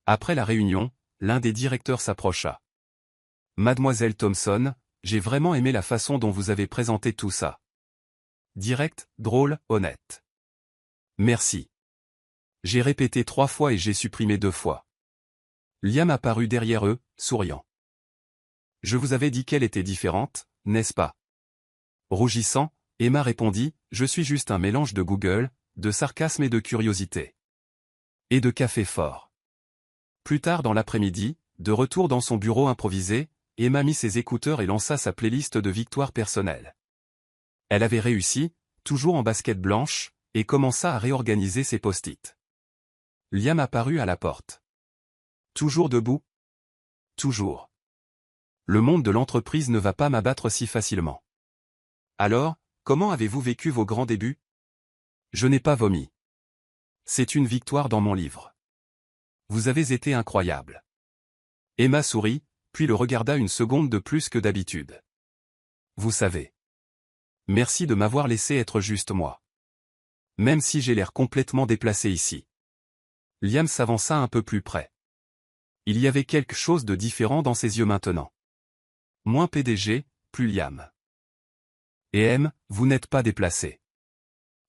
Après la réunion, l'un des directeurs s'approcha. Mademoiselle Thompson, j'ai vraiment aimé la façon dont vous avez présenté tout ça. Direct, drôle, honnête. Merci. J'ai répété 3 fois et j'ai supprimé 2 fois. Liam apparut derrière eux, souriant. Je vous avais dit qu'elle était différente, n'est-ce pas? Rougissant, Emma répondit, je suis juste un mélange de Google, de sarcasme et de curiosité. Et de café fort. Plus tard dans l'après-midi, de retour dans son bureau improvisé, Emma mit ses écouteurs et lança sa playlist de victoires personnelles. Elle avait réussi, toujours en basket blanche, et commença à réorganiser ses post-it. Liam apparut à la porte. Toujours debout? Toujours. Le monde de l'entreprise ne va pas m'abattre si facilement. Alors, comment avez-vous vécu vos grands débuts? Je n'ai pas vomi. C'est une victoire dans mon livre. Vous avez été incroyable. Emma sourit, puis le regarda une seconde de plus que d'habitude. Vous savez. Merci de m'avoir laissé être juste moi. Même si j'ai l'air complètement déplacé ici. Liam s'avança un peu plus près. Il y avait quelque chose de différent dans ses yeux maintenant. Moins PDG, plus Liam. Et M, vous n'êtes pas déplacé.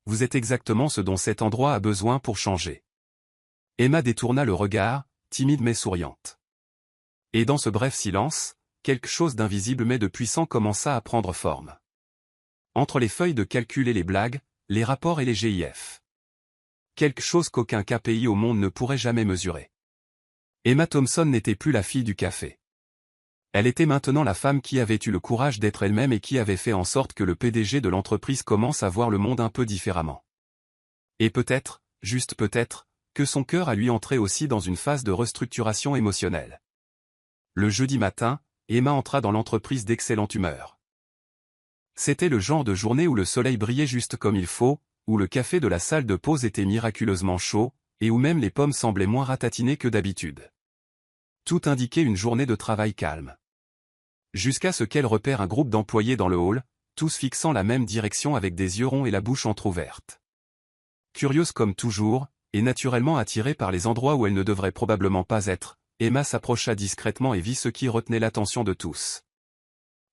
Vous êtes exactement ce dont cet endroit a besoin pour changer. Emma détourna le regard, timide mais souriante. Et dans ce bref silence, quelque chose d'invisible mais de puissant commença à prendre forme. Entre les feuilles de calcul et les blagues, les rapports et les GIF. Quelque chose qu'aucun KPI au monde ne pourrait jamais mesurer. Emma Thompson n'était plus la fille du café. Elle était maintenant la femme qui avait eu le courage d'être elle-même et qui avait fait en sorte que le PDG de l'entreprise commence à voir le monde un peu différemment. Et peut-être, juste peut-être, que son cœur a lui entré aussi dans une phase de restructuration émotionnelle. Le jeudi matin, Emma entra dans l'entreprise d'excellente humeur. C'était le genre de journée où le soleil brillait juste comme il faut, où le café de la salle de pause était miraculeusement chaud, et où même les pommes semblaient moins ratatinées que d'habitude. Tout indiquait une journée de travail calme. Jusqu'à ce qu'elle repère un groupe d'employés dans le hall, tous fixant la même direction avec des yeux ronds et la bouche entr'ouverte. Curieuse comme toujours, et naturellement attirée par les endroits où elle ne devrait probablement pas être, Emma s'approcha discrètement et vit ce qui retenait l'attention de tous.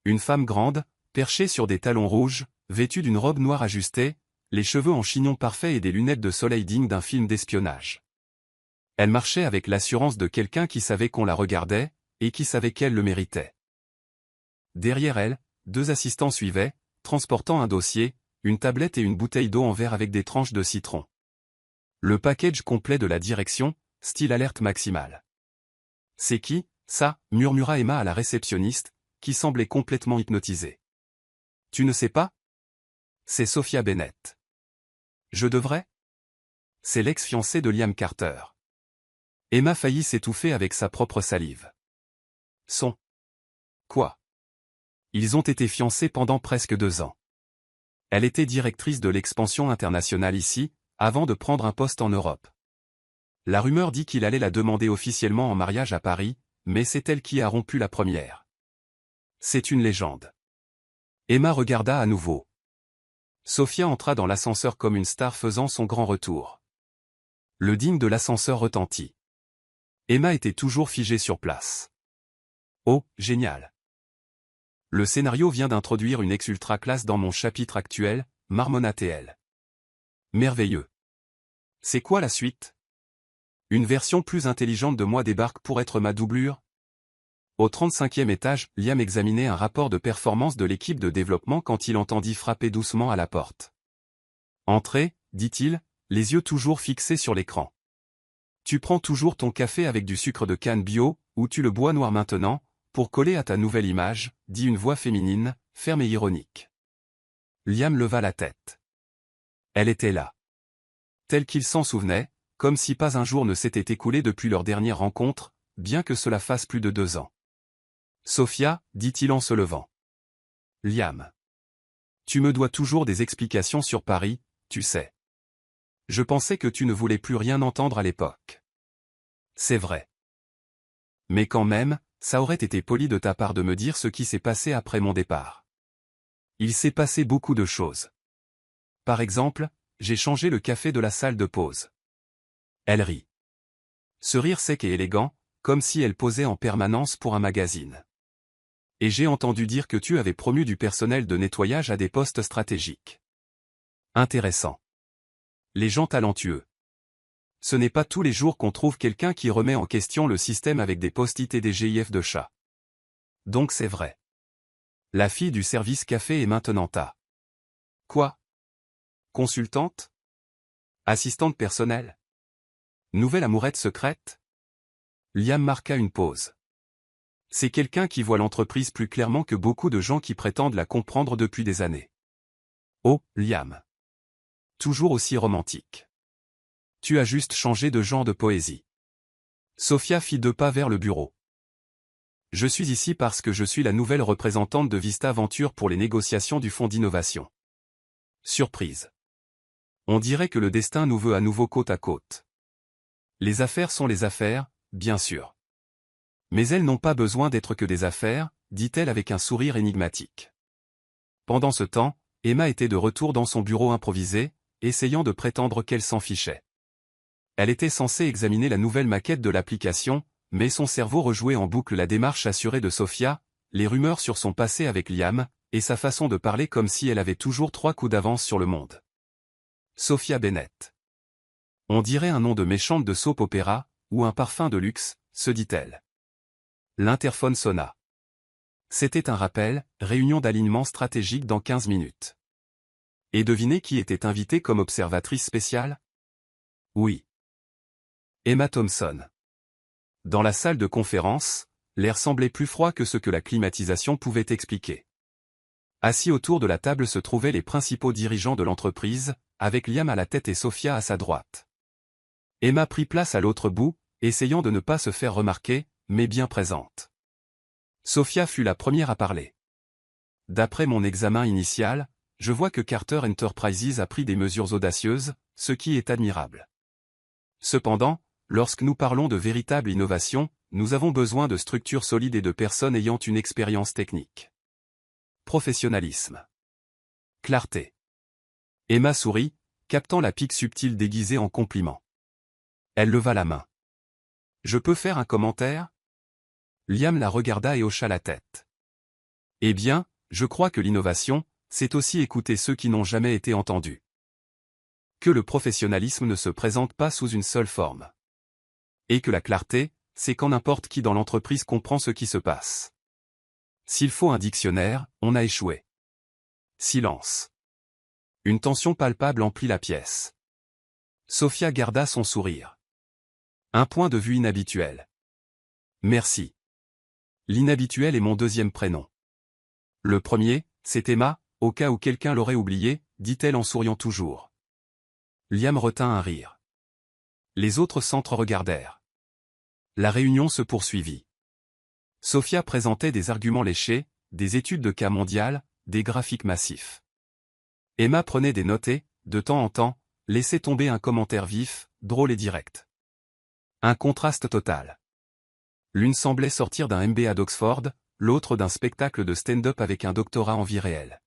Une femme grande, perchée sur des talons rouges, vêtue d'une robe noire ajustée, les cheveux en chignon parfait et des lunettes de soleil dignes d'un film d'espionnage. Elle marchait avec l'assurance de quelqu'un qui savait qu'on la regardait, et qui savait qu'elle le méritait. Derrière elle, 2 assistants suivaient, transportant un dossier, une tablette et une bouteille d'eau en verre avec des tranches de citron. Le package complet de la direction, style alerte maximale. « C'est qui, ça ?» murmura Emma à la réceptionniste, qui semblait complètement hypnotisée. « Tu ne sais pas ? C'est Sophia Bennett. »« Je devrais ? » C'est l'ex-fiancée de Liam Carter. Emma faillit s'étouffer avec sa propre salive. Son. Quoi ? Ils ont été fiancés pendant presque 2 ans. Elle était directrice de l'expansion internationale ici, avant de prendre un poste en Europe. La rumeur dit qu'il allait la demander officiellement en mariage à Paris, mais c'est elle qui a rompu la première. C'est une légende. Emma regarda à nouveau. Sophia entra dans l'ascenseur comme une star faisant son grand retour. Le ding de l'ascenseur retentit. Emma était toujours figée sur place. Oh, génial. Le scénario vient d'introduire une ex-ultra classe dans mon chapitre actuel, marmonna-t-elle. Merveilleux. C'est quoi la suite? Une version plus intelligente de moi débarque pour être ma doublure? Au 35e étage, Liam examinait un rapport de performance de l'équipe de développement quand il entendit frapper doucement à la porte. Entrez, dit-il, les yeux toujours fixés sur l'écran. Tu prends toujours ton café avec du sucre de canne bio, ou tu le bois noir maintenant, pour coller à ta nouvelle image, dit une voix féminine, ferme et ironique. Liam leva la tête. Elle était là. Tel qu'il s'en souvenait, comme si pas un jour ne s'était écoulé depuis leur dernière rencontre, bien que cela fasse plus de 2 ans. Sophia, dit-il en se levant. Liam. Tu me dois toujours des explications sur Paris, tu sais. Je pensais que tu ne voulais plus rien entendre à l'époque. C'est vrai. Mais quand même, ça aurait été poli de ta part de me dire ce qui s'est passé après mon départ. Il s'est passé beaucoup de choses. Par exemple, j'ai changé le café de la salle de pause. Elle rit. Ce rire sec et élégant, comme si elle posait en permanence pour un magazine. Et j'ai entendu dire que tu avais promu du personnel de nettoyage à des postes stratégiques. Intéressant. Les gens talentueux. Ce n'est pas tous les jours qu'on trouve quelqu'un qui remet en question le système avec des post-it et des GIF de chat. Donc c'est vrai. La fille du service café est maintenant ta. Quoi? Consultante? Assistante personnelle? Nouvelle amourette secrète? Liam marqua une pause. C'est quelqu'un qui voit l'entreprise plus clairement que beaucoup de gens qui prétendent la comprendre depuis des années. Oh, Liam. Toujours aussi romantique. Tu as juste changé de genre de poésie. Sophia fit 2 pas vers le bureau. Je suis ici parce que je suis la nouvelle représentante de Vista Venture pour les négociations du fonds d'innovation. Surprise. On dirait que le destin nous veut à nouveau côte à côte. Les affaires sont les affaires, bien sûr. Mais elles n'ont pas besoin d'être que des affaires, dit-elle avec un sourire énigmatique. Pendant ce temps, Emma était de retour dans son bureau improvisé, essayant de prétendre qu'elle s'en fichait. Elle était censée examiner la nouvelle maquette de l'application, mais son cerveau rejouait en boucle la démarche assurée de Sophia, les rumeurs sur son passé avec Liam, et sa façon de parler comme si elle avait toujours 3 coups d'avance sur le monde. Sophia Bennett. On dirait un nom de méchante de soap opéra, ou un parfum de luxe, se dit-elle. L'interphone sonna. C'était un rappel, réunion d'alignement stratégique dans 15 minutes. Et devinez qui était invitée comme observatrice spéciale? Oui. Emma Thompson. Dans la salle de conférence, l'air semblait plus froid que ce que la climatisation pouvait expliquer. Assis autour de la table se trouvaient les principaux dirigeants de l'entreprise, avec Liam à la tête et Sophia à sa droite. Emma prit place à l'autre bout, essayant de ne pas se faire remarquer, mais bien présente. Sophia fut la première à parler. D'après mon examen initial, je vois que Carter Enterprises a pris des mesures audacieuses, ce qui est admirable. Cependant, lorsque nous parlons de véritable innovation, nous avons besoin de structures solides et de personnes ayant une expérience technique. Professionnalisme. Clarté. Emma sourit, captant la pique subtile déguisée en compliment. Elle leva la main. Je peux faire un commentaire? Liam la regarda et hocha la tête. Eh bien, je crois que l'innovation, c'est aussi écouter ceux qui n'ont jamais été entendus. Que le professionnalisme ne se présente pas sous une seule forme. Et que la clarté, c'est quand n'importe qui dans l'entreprise comprend ce qui se passe. S'il faut un dictionnaire, on a échoué. Silence. Une tension palpable emplit la pièce. Sophia garda son sourire. Un point de vue inhabituel. Merci. L'inhabituel est mon deuxième prénom. Le premier, c'est Emma, au cas où quelqu'un l'aurait oublié, dit-elle en souriant toujours. Liam retint un rire. Les autres s'entre-regardèrent. La réunion se poursuivit. Sophia présentait des arguments léchés, des études de cas mondiales, des graphiques massifs. Emma prenait des notes et, de temps en temps, laissait tomber un commentaire vif, drôle et direct. Un contraste total. L'une semblait sortir d'un MBA d'Oxford, l'autre d'un spectacle de stand-up avec un doctorat en vie réelle.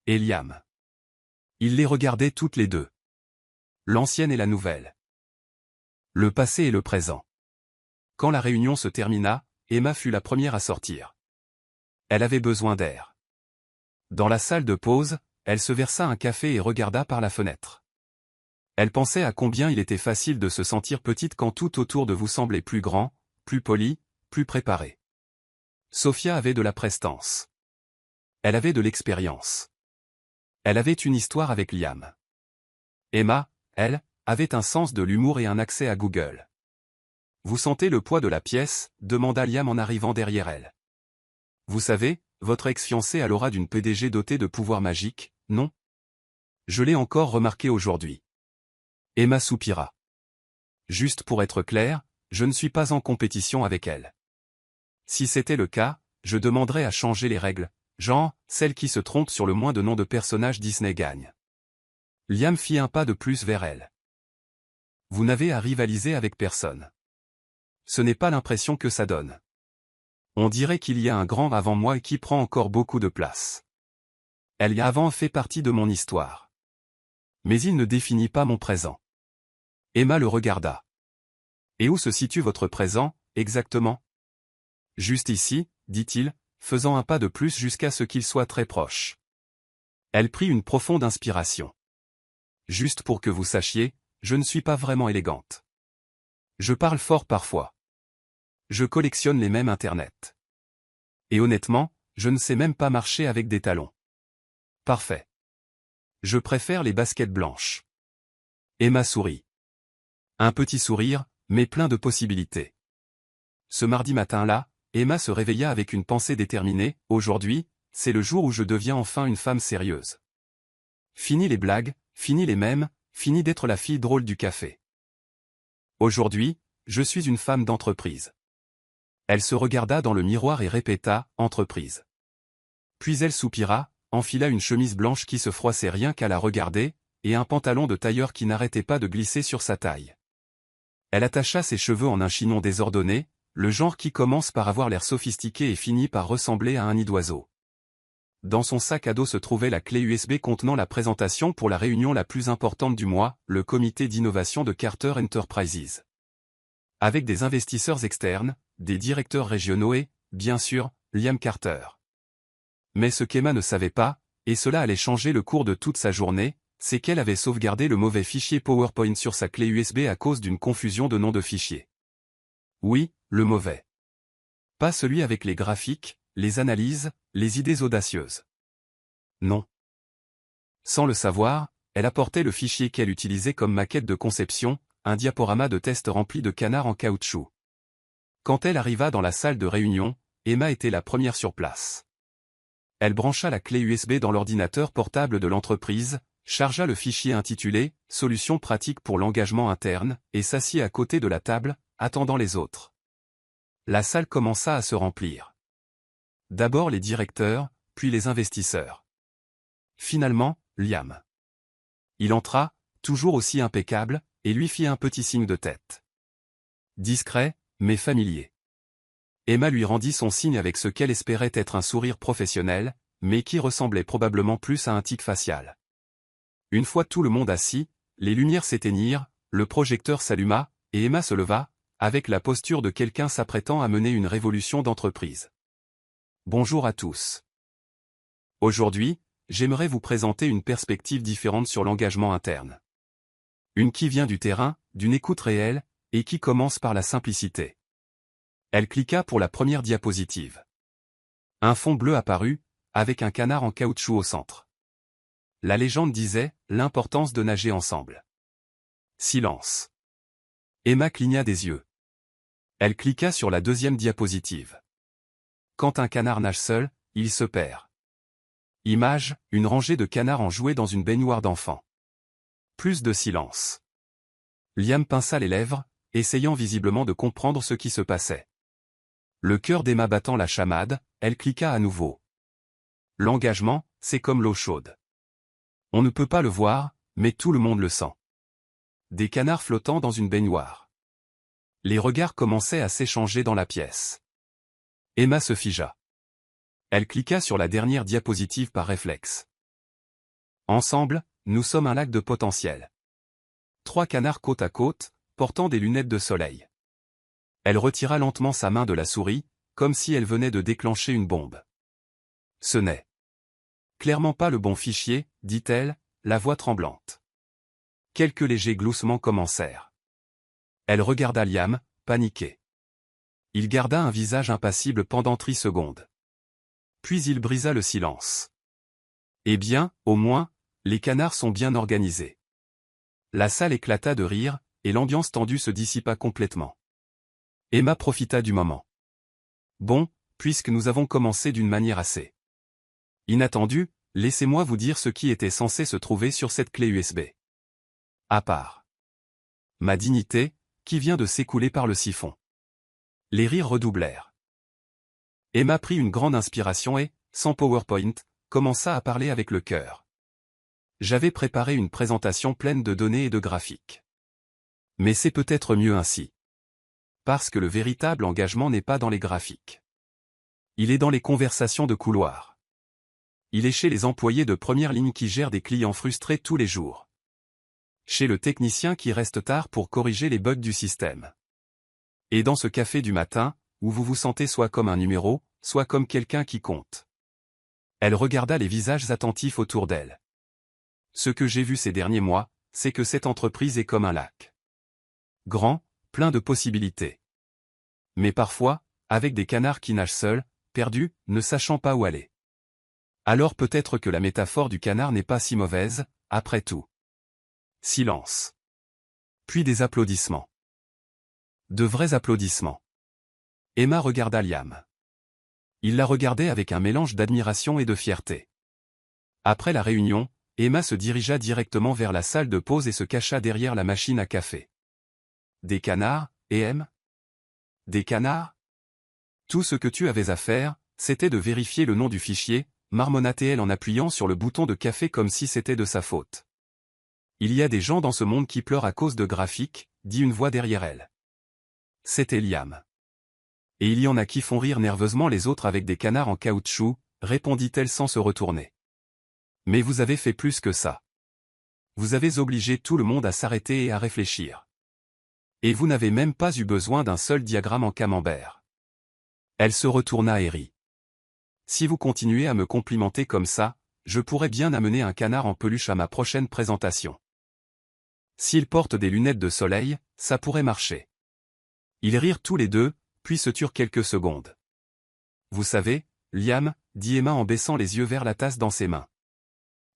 Et Liam. Il les regardait toutes les deux. L'ancienne et la nouvelle. Le passé et le présent. Quand la réunion se termina, Emma fut la première à sortir. Elle avait besoin d'air. Dans la salle de pause, elle se versa un café et regarda par la fenêtre. Elle pensait à combien il était facile de se sentir petite quand tout autour de vous semblait plus grand, plus poli, plus préparé. Sophia avait de la prestance. Elle avait de l'expérience. Elle avait une histoire avec Liam. Emma, elle, avait un sens de l'humour et un accès à Google. Vous sentez le poids de la pièce, demanda Liam en arrivant derrière elle. Vous savez, votre ex-fiancé a l'aura d'une PDG dotée de pouvoirs magiques, non? Je l'ai encore remarqué aujourd'hui. Emma soupira. Juste pour être clair, je ne suis pas en compétition avec elle. Si c'était le cas, je demanderais à changer les règles, genre, celle qui se trompe sur le moins de noms de personnages Disney gagne. Liam fit un pas de plus vers elle. Vous n'avez à rivaliser avec personne. Ce n'est pas l'impression que ça donne. On dirait qu'il y a un grand avant moi et qui prend encore beaucoup de place. Elle y a avant fait partie de mon histoire. Mais il ne définit pas mon présent. Emma le regarda. Et où se situe votre présent, exactement? Juste ici, dit-il, faisant un pas de plus jusqu'à ce qu'il soit très proche. Elle prit une profonde inspiration. Juste pour que vous sachiez, je ne suis pas vraiment élégante. Je parle fort parfois. Je collectionne les mêmes Internet. Et honnêtement, je ne sais même pas marcher avec des talons. Parfait. Je préfère les baskets blanches. Emma sourit. Un petit sourire, mais plein de possibilités. Ce mardi matin-là, Emma se réveilla avec une pensée déterminée, aujourd'hui, c'est le jour où je deviens enfin une femme sérieuse. Fini les blagues, fini les mèmes, fini d'être la fille drôle du café. Aujourd'hui, je suis une femme d'entreprise. Elle se regarda dans le miroir et répéta « entreprise ». Puis elle soupira, enfila une chemise blanche qui se froissait rien qu'à la regarder, et un pantalon de tailleur qui n'arrêtait pas de glisser sur sa taille. Elle attacha ses cheveux en un chignon désordonné, le genre qui commence par avoir l'air sophistiqué et finit par ressembler à un nid d'oiseau. Dans son sac à dos se trouvait la clé USB contenant la présentation pour la réunion la plus importante du mois, le comité d'innovation de Carter Enterprises. Avec des investisseurs externes, des directeurs régionaux et, bien sûr, Liam Carter. Mais ce qu'Emma ne savait pas, et cela allait changer le cours de toute sa journée, c'est qu'elle avait sauvegardé le mauvais fichier PowerPoint sur sa clé USB à cause d'une confusion de noms de fichiers. Oui, le mauvais. Pas celui avec les graphiques, les analyses, les idées audacieuses. Non. Sans le savoir, elle apportait le fichier qu'elle utilisait comme maquette de conception, un diaporama de test rempli de canards en caoutchouc. Quand elle arriva dans la salle de réunion, Emma était la première sur place. Elle brancha la clé USB dans l'ordinateur portable de l'entreprise, chargea le fichier intitulé « Solutions pratiques pour l'engagement interne » et s'assit à côté de la table, attendant les autres. La salle commença à se remplir. D'abord les directeurs, puis les investisseurs. Finalement, Liam. Il entra, toujours aussi impeccable, et lui fit un petit signe de tête. Discret, mais familier. Emma lui rendit son signe avec ce qu'elle espérait être un sourire professionnel, mais qui ressemblait probablement plus à un tic facial. Une fois tout le monde assis, les lumières s'éteignirent, le projecteur s'alluma, et Emma se leva, avec la posture de quelqu'un s'apprêtant à mener une révolution d'entreprise. Bonjour à tous. Aujourd'hui, j'aimerais vous présenter une perspective différente sur l'engagement interne. Une qui vient du terrain, d'une écoute réelle, et qui commence par la simplicité. Elle cliqua pour la première diapositive. Un fond bleu apparut, avec un canard en caoutchouc au centre. La légende disait « l'importance de nager ensemble ». Silence. Emma cligna des yeux. Elle cliqua sur la deuxième diapositive. Quand un canard nage seul, il se perd. Image, une rangée de canards en jouet dans une baignoire d'enfants. Plus de silence. Liam pinça les lèvres, essayant visiblement de comprendre ce qui se passait. Le cœur d'Emma battant la chamade, elle cliqua à nouveau. L'engagement, c'est comme l'eau chaude. On ne peut pas le voir, mais tout le monde le sent. Des canards flottant dans une baignoire. Les regards commençaient à s'échanger dans la pièce. Emma se figea. Elle cliqua sur la dernière diapositive par réflexe. Ensemble, nous sommes un lac de potentiel. 3 canards côte à côte, portant des lunettes de soleil. Elle retira lentement sa main de la souris, comme si elle venait de déclencher une bombe. Ce n'est clairement pas le bon fichier, dit-elle, la voix tremblante. Quelques légers gloussements commencèrent. Elle regarda Liam, paniqué. Il garda un visage impassible pendant 3 secondes. Puis il brisa le silence. Eh bien, au moins, les canards sont bien organisés. La salle éclata de rire, et l'ambiance tendue se dissipa complètement. Emma profita du moment. Bon, puisque nous avons commencé d'une manière assez inattendue, laissez-moi vous dire ce qui était censé se trouver sur cette clé USB. À part ma dignité, qui vient de s'écouler par le siphon. Les rires redoublèrent. Emma prit une grande inspiration et, sans PowerPoint, commença à parler avec le cœur. J'avais préparé une présentation pleine de données et de graphiques. Mais c'est peut-être mieux ainsi. Parce que le véritable engagement n'est pas dans les graphiques. Il est dans les conversations de couloir. Il est chez les employés de première ligne qui gèrent des clients frustrés tous les jours. Chez le technicien qui reste tard pour corriger les bugs du système. Et dans ce café du matin, où vous vous sentez soit comme un numéro, soit comme quelqu'un qui compte. Elle regarda les visages attentifs autour d'elle. Ce que j'ai vu ces derniers mois, c'est que cette entreprise est comme un lac. Grand, plein de possibilités. Mais parfois, avec des canards qui nagent seuls, perdus, ne sachant pas où aller. Alors peut-être que la métaphore du canard n'est pas si mauvaise, après tout. Silence. Puis des applaudissements. De vrais applaudissements. Emma regarda Liam. Il la regardait avec un mélange d'admiration et de fierté. Après la réunion, Emma se dirigea directement vers la salle de pause et se cacha derrière la machine à café. Des canards, EM ? Des canards ? Tout ce que tu avais à faire, c'était de vérifier le nom du fichier, marmonna-t-elle en appuyant sur le bouton de café comme si c'était de sa faute. Il y a des gens dans ce monde qui pleurent à cause de graphiques, dit une voix derrière elle. C'était Liam. Et il y en a qui font rire nerveusement les autres avec des canards en caoutchouc, répondit-elle sans se retourner. Mais vous avez fait plus que ça. Vous avez obligé tout le monde à s'arrêter et à réfléchir. Et vous n'avez même pas eu besoin d'un seul diagramme en camembert. Elle se retourna et rit. Si vous continuez à me complimenter comme ça, je pourrais bien amener un canard en peluche à ma prochaine présentation. S'il porte des lunettes de soleil, ça pourrait marcher. Ils rirent tous les deux, puis se turent quelques secondes. Vous savez, Liam, dit Emma en baissant les yeux vers la tasse dans ses mains.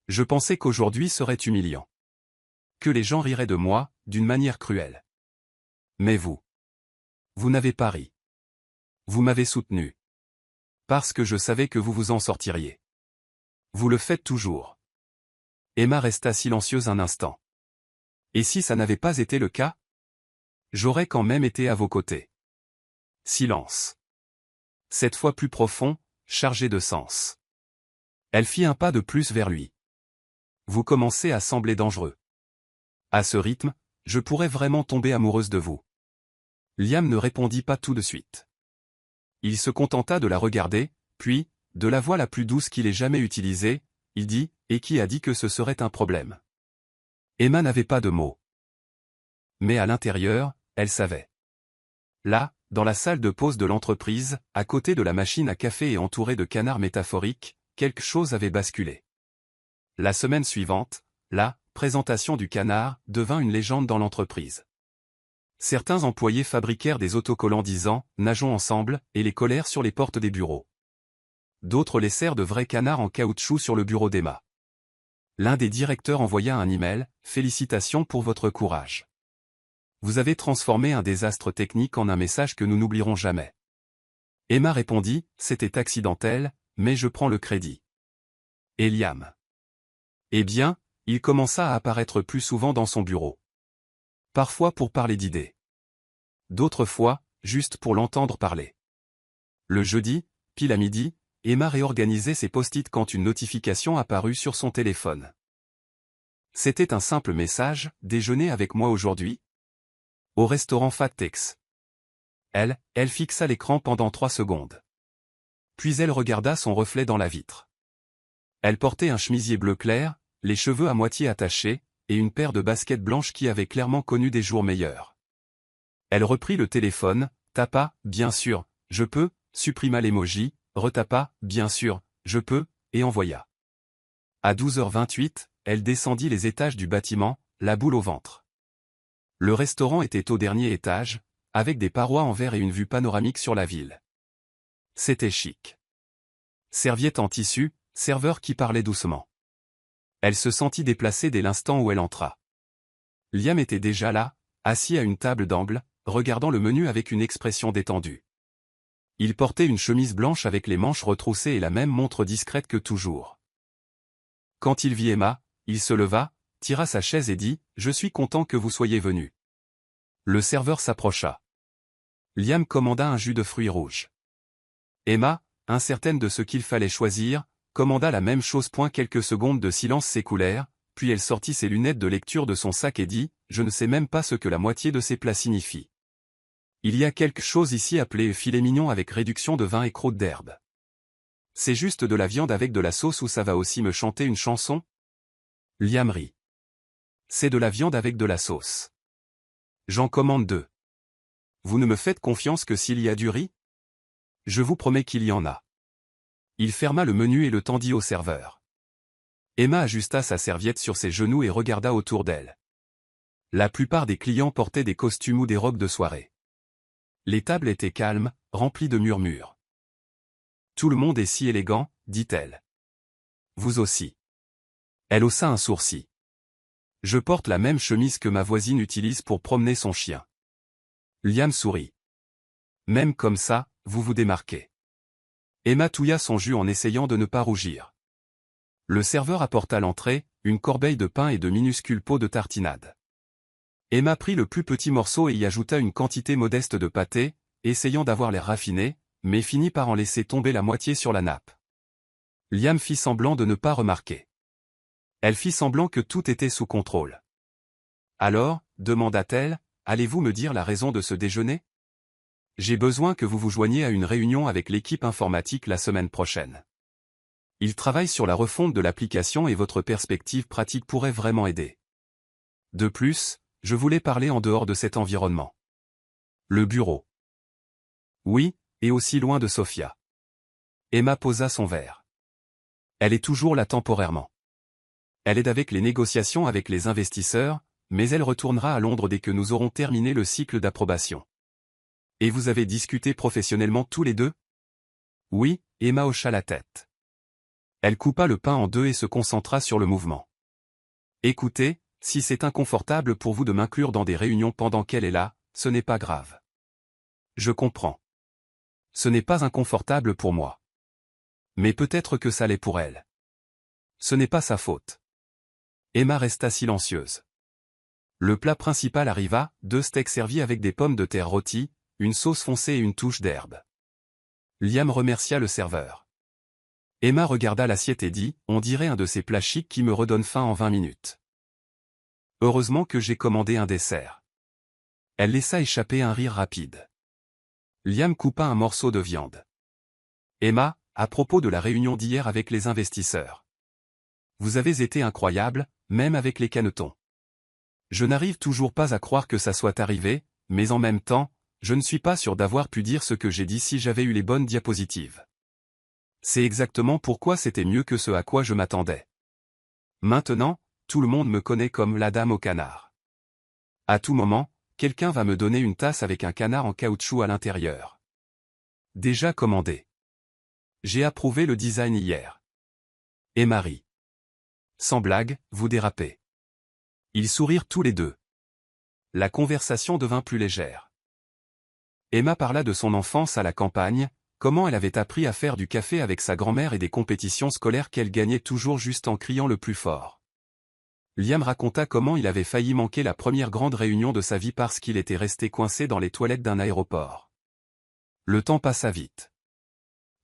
Je pensais qu'aujourd'hui serait humiliant. Que les gens riraient de moi, d'une manière cruelle. Mais vous n'avez pas ri. Vous m'avez soutenu. Parce que je savais que vous vous en sortiriez. Vous le faites toujours. Emma resta silencieuse un instant. Et si ça n'avait pas été le cas? J'aurais quand même été à vos côtés. Silence. Cette fois plus profond, chargé de sens. Elle fit un pas de plus vers lui. Vous commencez à sembler dangereux. À ce rythme, je pourrais vraiment tomber amoureuse de vous. Liam ne répondit pas tout de suite. Il se contenta de la regarder, puis, de la voix la plus douce qu'il ait jamais utilisée, il dit, et qui a dit que ce serait un problème? Emma n'avait pas de mots. Mais à l'intérieur, elle savait. Là, dans la salle de pause de l'entreprise, à côté de la machine à café et entourée de canards métaphoriques, quelque chose avait basculé. La semaine suivante, la présentation du canard devint une légende dans l'entreprise. Certains employés fabriquèrent des autocollants disant « Nageons ensemble » et les collèrent sur les portes des bureaux. D'autres laissèrent de vrais canards en caoutchouc sur le bureau d'Emma. L'un des directeurs envoya un email « Félicitations pour votre courage. Vous avez transformé un désastre technique en un message que nous n'oublierons jamais. » Emma répondit « C'était accidentel, mais je prends le crédit. » Et Liam? Eh bien, il commença à apparaître plus souvent dans son bureau. Parfois pour parler d'idées. D'autres fois, juste pour l'entendre parler. Le jeudi, pile à midi, Emma réorganisait ses post-it quand une notification apparut sur son téléphone. C'était un simple message, « Déjeuner avec moi aujourd'hui ?» Au restaurant Fat-Tex. Elle fixa l'écran pendant 3 secondes. Puis elle regarda son reflet dans la vitre. Elle portait un chemisier bleu clair, les cheveux à moitié attachés, et une paire de baskets blanches qui avaient clairement connu des jours meilleurs. Elle reprit le téléphone, tapa « Bien sûr, je peux », supprima l'emoji, retapa « Bien sûr, je peux », et envoya. À 12h28, elle descendit les étages du bâtiment, la boule au ventre. Le restaurant était au dernier étage, avec des parois en verre et une vue panoramique sur la ville. C'était chic. Serviette en tissu, serveur qui parlait doucement. Elle se sentit déplacée dès l'instant où elle entra. Liam était déjà là, assis à une table d'angle, regardant le menu avec une expression détendue. Il portait une chemise blanche avec les manches retroussées et la même montre discrète que toujours. Quand il vit Emma, il se leva, tira sa chaise et dit « Je suis content que vous soyez venu. » Le serveur s'approcha. Liam commanda un jus de fruits rouges. Emma, incertaine de ce qu'il fallait choisir, commanda la même chose. Quelques secondes de silence s'écoulèrent, puis elle sortit ses lunettes de lecture de son sac et dit « Je ne sais même pas ce que la moitié de ces plats signifie. Il y a quelque chose ici appelé filet mignon avec réduction de vin et croûte d'herbe. C'est juste de la viande avec de la sauce ou ça va aussi me chanter une chanson ?» Liam rit. C'est de la viande avec de la sauce. J'en commande 2. Vous ne me faites confiance que s'il y a du riz? Je vous promets qu'il y en a. Il ferma le menu et le tendit au serveur. Emma ajusta sa serviette sur ses genoux et regarda autour d'elle. La plupart des clients portaient des costumes ou des robes de soirée. Les tables étaient calmes, remplies de murmures. Tout le monde est si élégant, dit-elle. Vous aussi. Elle haussa un sourcil. Je porte la même chemise que ma voisine utilise pour promener son chien. Liam sourit. Même comme ça, vous vous démarquez. Emma touilla son jus en essayant de ne pas rougir. Le serveur apporta l'entrée, une corbeille de pain et de minuscules pots de tartinade. Emma prit le plus petit morceau et y ajouta une quantité modeste de pâté, essayant d'avoir l'air raffiné, mais finit par en laisser tomber la moitié sur la nappe. Liam fit semblant de ne pas remarquer. Elle fit semblant que tout était sous contrôle. Alors, demanda-t-elle, allez-vous me dire la raison de ce déjeuner? J'ai besoin que vous vous joigniez à une réunion avec l'équipe informatique la semaine prochaine. Ils travaillent sur la refonte de l'application et votre perspective pratique pourrait vraiment aider. De plus, je voulais parler en dehors de cet environnement. Le bureau. Oui, et aussi loin de Sofia. Emma posa son verre. Elle est toujours là temporairement. Elle aide avec les négociations avec les investisseurs, mais elle retournera à Londres dès que nous aurons terminé le cycle d'approbation. Et vous avez discuté professionnellement tous les deux? Oui, Emma hocha la tête. Elle coupa le pain en deux et se concentra sur le mouvement. Écoutez, si c'est inconfortable pour vous de m'inclure dans des réunions pendant qu'elle est là, ce n'est pas grave. Je comprends. Ce n'est pas inconfortable pour moi. Mais peut-être que ça l'est pour elle. Ce n'est pas sa faute. Emma resta silencieuse. Le plat principal arriva, 2 steaks servis avec des pommes de terre rôties, une sauce foncée et une touche d'herbe. Liam remercia le serveur. Emma regarda l'assiette et dit, on dirait un de ces plats chics qui me redonnent faim en 20 minutes. Heureusement que j'ai commandé un dessert. Elle laissa échapper un rire rapide. Liam coupa un morceau de viande. Emma, à propos de la réunion d'hier avec les investisseurs. Vous avez été incroyable, même avec les canetons. Je n'arrive toujours pas à croire que ça soit arrivé, mais en même temps, je ne suis pas sûr d'avoir pu dire ce que j'ai dit si j'avais eu les bonnes diapositives. C'est exactement pourquoi c'était mieux que ce à quoi je m'attendais. Maintenant, tout le monde me connaît comme la dame au canard. À tout moment, quelqu'un va me donner une tasse avec un canard en caoutchouc à l'intérieur. Déjà commandé. J'ai approuvé le design hier. Et Marie. Sans blague, vous dérapez. Ils sourirent tous les deux. La conversation devint plus légère. Emma parla de son enfance à la campagne, comment elle avait appris à faire du café avec sa grand-mère et des compétitions scolaires qu'elle gagnait toujours juste en criant le plus fort. Liam raconta comment il avait failli manquer la première grande réunion de sa vie parce qu'il était resté coincé dans les toilettes d'un aéroport. Le temps passa vite.